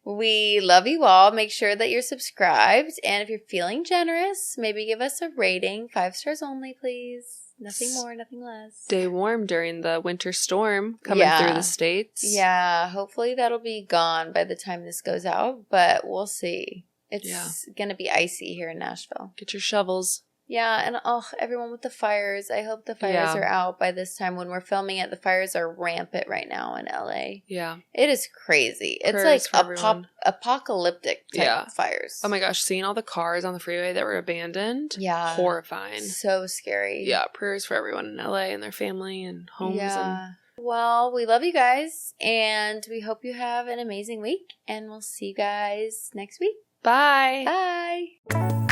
We love you all. Make sure that you're subscribed. And if you're feeling generous, maybe give us a rating. 5 stars only, please. Nothing more, nothing less. Stay warm during the winter storm coming through the States. Yeah, hopefully that'll be gone by the time this goes out, but we'll see. It's going to be icy here in Nashville. Get your shovels. Yeah, and everyone with the fires. I hope the fires are out by this time when we're filming it. The fires are rampant right now in LA. Yeah. It is crazy. It's like apocalyptic type fires. Oh my gosh, seeing all the cars on the freeway that were abandoned. Yeah. Horrifying. So scary. Yeah, prayers for everyone in LA and their family and homes. Yeah. Well, we love you guys, and we hope you have an amazing week, and we'll see you guys next week. Bye. Bye.